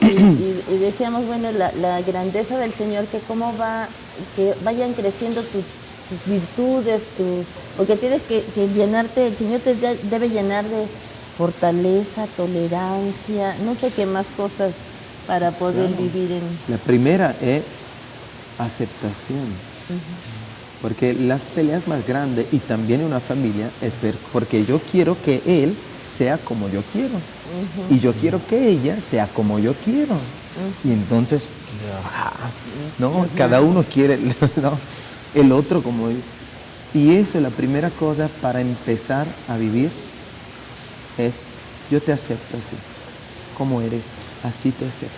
Y decíamos, bueno, la grandeza del Señor, que cómo va, que vayan creciendo tus virtudes, porque tienes que llenarte, el Señor te debe llenar de fortaleza, tolerancia, no sé qué más cosas para poder vivir en... La primera es aceptación. Porque las peleas más grandes, y también en una familia, es porque yo quiero que él sea como yo quiero. Y yo quiero que ella sea como yo quiero. Y entonces, ¿no? Cada uno quiere ¿no? el otro como él. Y eso es la primera cosa para empezar a vivir. Es, yo te acepto así, como eres, así te acepto.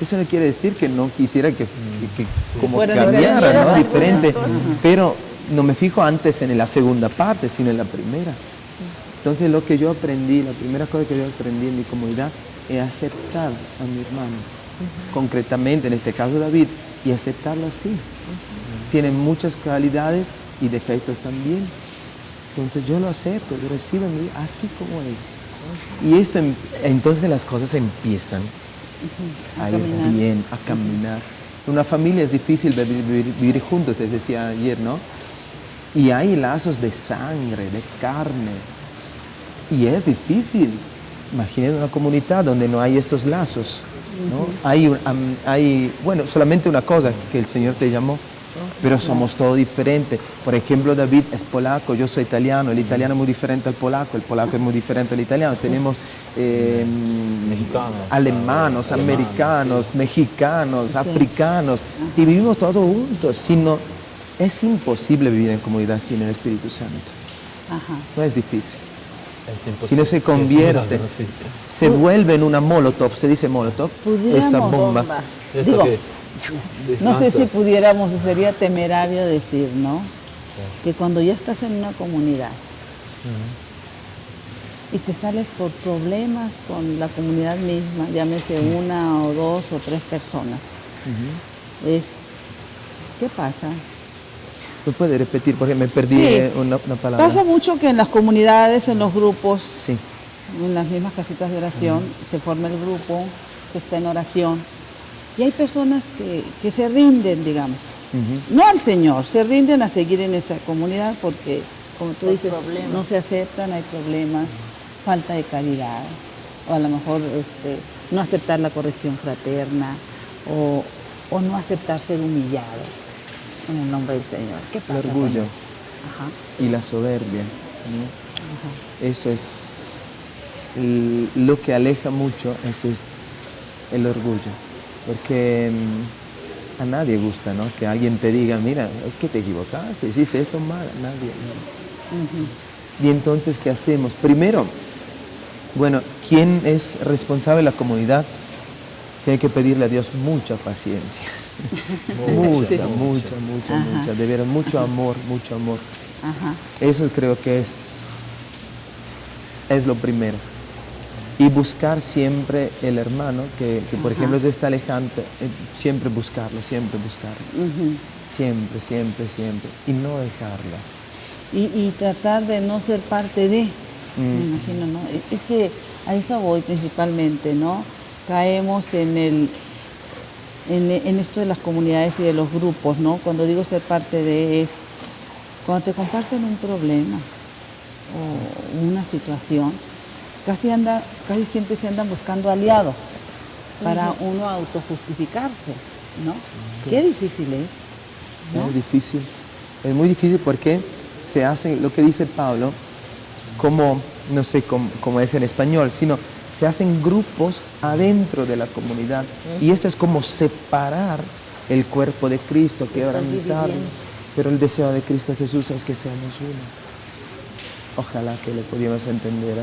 Eso no quiere decir que no quisiera que como cambiara, ¿no? Diferente, pero no me fijo antes en la segunda parte, sino en la primera. Entonces lo que yo aprendí, la primera cosa que yo aprendí en mi comunidad es aceptar a mi hermano, concretamente en este caso David, y aceptarlo así. Tiene muchas cualidades y defectos también. Entonces yo lo acepto, lo recibo en mí así como es. Y eso, entonces las cosas empiezan a ir bien, a caminar. En una familia es difícil vivir juntos, te decía ayer, ¿no? Y hay lazos de sangre, de carne. Y es difícil. Imaginen una comunidad donde no hay estos lazos, ¿no? Hay, bueno, solamente una cosa que el Señor te llamó. Pero somos todos diferentes. Por ejemplo, David es polaco, yo soy italiano. El italiano es muy diferente al polaco, el polaco es muy diferente al italiano. Tenemos alemanes, americanos, mexicanos, africanos. Y vivimos todos juntos. Es imposible vivir en comunidad sin el Espíritu Santo. No es difícil. Si no se convierte, se vuelve en una molotov, se dice molotov, esta bomba. Digo, no sé si pudiéramos, sería temerario decir, ¿no? Que cuando ya estás en una comunidad y te sales por problemas con la comunidad misma, llámese una o dos o tres personas, ¿qué pasa? ¿Me puede repetir? Porque me perdí una palabra. Pasa mucho que en las comunidades, en los grupos, en las mismas casitas de oración, se forma el grupo, se está en oración. Y hay personas que se rinden, digamos, no al Señor, se rinden a seguir en esa comunidad porque, como tú dices, no se aceptan, hay problemas, falta de caridad, o a lo mejor no aceptar la corrección fraterna, o no aceptar ser humillado en el nombre del Señor. ¿Qué pasa? El orgullo y la soberbia. Eso es lo que aleja mucho, es esto, el orgullo. Porque a nadie gusta, ¿no? Que alguien te diga, mira, es que te equivocaste, hiciste esto mal, a nadie. ¿No? Y entonces, ¿qué hacemos? Primero, bueno, ¿quién es responsable de la comunidad? Tiene que pedirle a Dios mucha paciencia. mucha, de veras, mucho amor. Ajá. Eso creo que es lo primero. Y buscar siempre el hermano, que por ejemplo se está alejando, siempre buscarlo. Siempre. Y no dejarlo. Y tratar de no ser parte de, me imagino, ¿no? Es que a eso voy principalmente, ¿no? Caemos en esto de las comunidades y de los grupos, ¿no? Cuando digo ser parte de, es cuando te comparten un problema o una situación, casi siempre se andan buscando aliados para uno autojustificarse, ¿no? Qué difícil es, ¿no? Es difícil, es muy difícil porque se hace lo que dice Pablo, como, no sé cómo es en español, sino se hacen grupos adentro de la comunidad. Y esto es como separar el cuerpo de Cristo, que ahora mitad. Pero el deseo de Cristo Jesús es que seamos uno. Ojalá que lo pudiéramos entender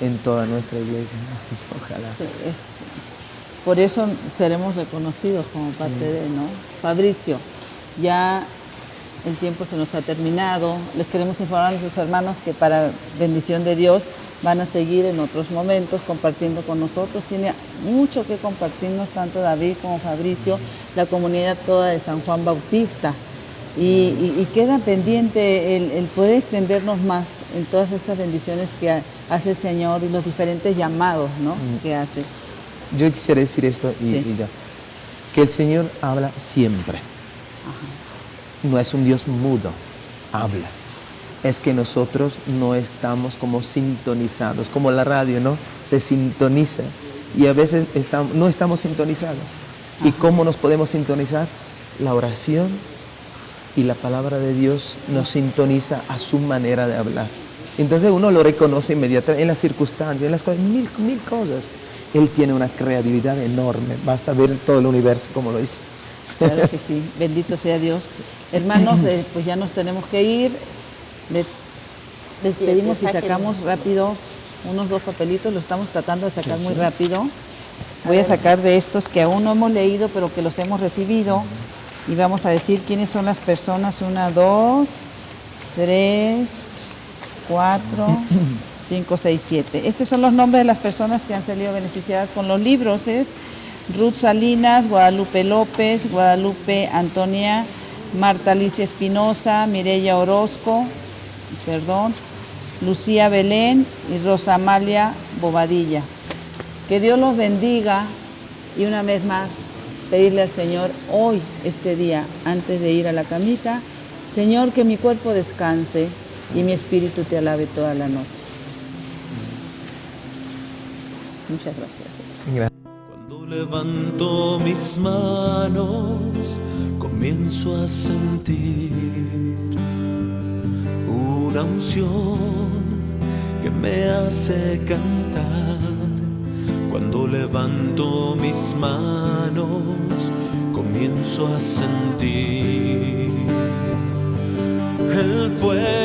en toda nuestra iglesia. Ojalá. Por eso seremos reconocidos como parte de, ¿no? Fabricio, ya el tiempo se nos ha terminado. Les queremos informar a nuestros hermanos que para bendición de Dios van a seguir en otros momentos compartiendo con nosotros. Tiene mucho que compartirnos tanto David como Fabricio, la comunidad toda de San Juan Bautista. Y queda pendiente el poder extendernos más en todas estas bendiciones que hace el Señor y los diferentes llamados, ¿no? que hace. Yo quisiera decir esto y ya. Que el Señor habla siempre. No es un Dios mudo, habla. Es que nosotros no estamos como sintonizados, como la radio, ¿no? Se sintoniza y a veces no estamos sintonizados. ¿Y cómo nos podemos sintonizar? La oración y la palabra de Dios nos sintoniza a su manera de hablar. Entonces uno lo reconoce inmediatamente en las circunstancias, en las cosas, mil cosas. Él tiene una creatividad enorme, basta ver todo el universo como lo hizo. Claro que sí, bendito sea Dios. Hermanos, pues ya nos tenemos que ir. Les pedimos si sacamos rápido unos 2 papelitos, lo estamos tratando de sacar muy rápido. Voy a sacar de estos que aún no hemos leído, pero que los hemos recibido. Y vamos a decir quiénes son las personas. 1, 2, 3, 4, 5, 6, 7. Estos son los nombres de las personas que han salido beneficiadas con los libros. Es Ruth Salinas, Guadalupe López, Guadalupe Antonia, Marta Alicia Espinosa, Mireya Orozco, Lucía Belén y Rosa Amalia Bobadilla. Que Dios los bendiga y una vez más pedirle al Señor hoy, este día, antes de ir a la camita, Señor, que mi cuerpo descanse y mi espíritu te alabe toda la noche. Muchas gracias. Cuando levanto mis manos, comienzo a sentir una unción que me hace cantar. Cuando levanto mis manos, comienzo a sentir el fuego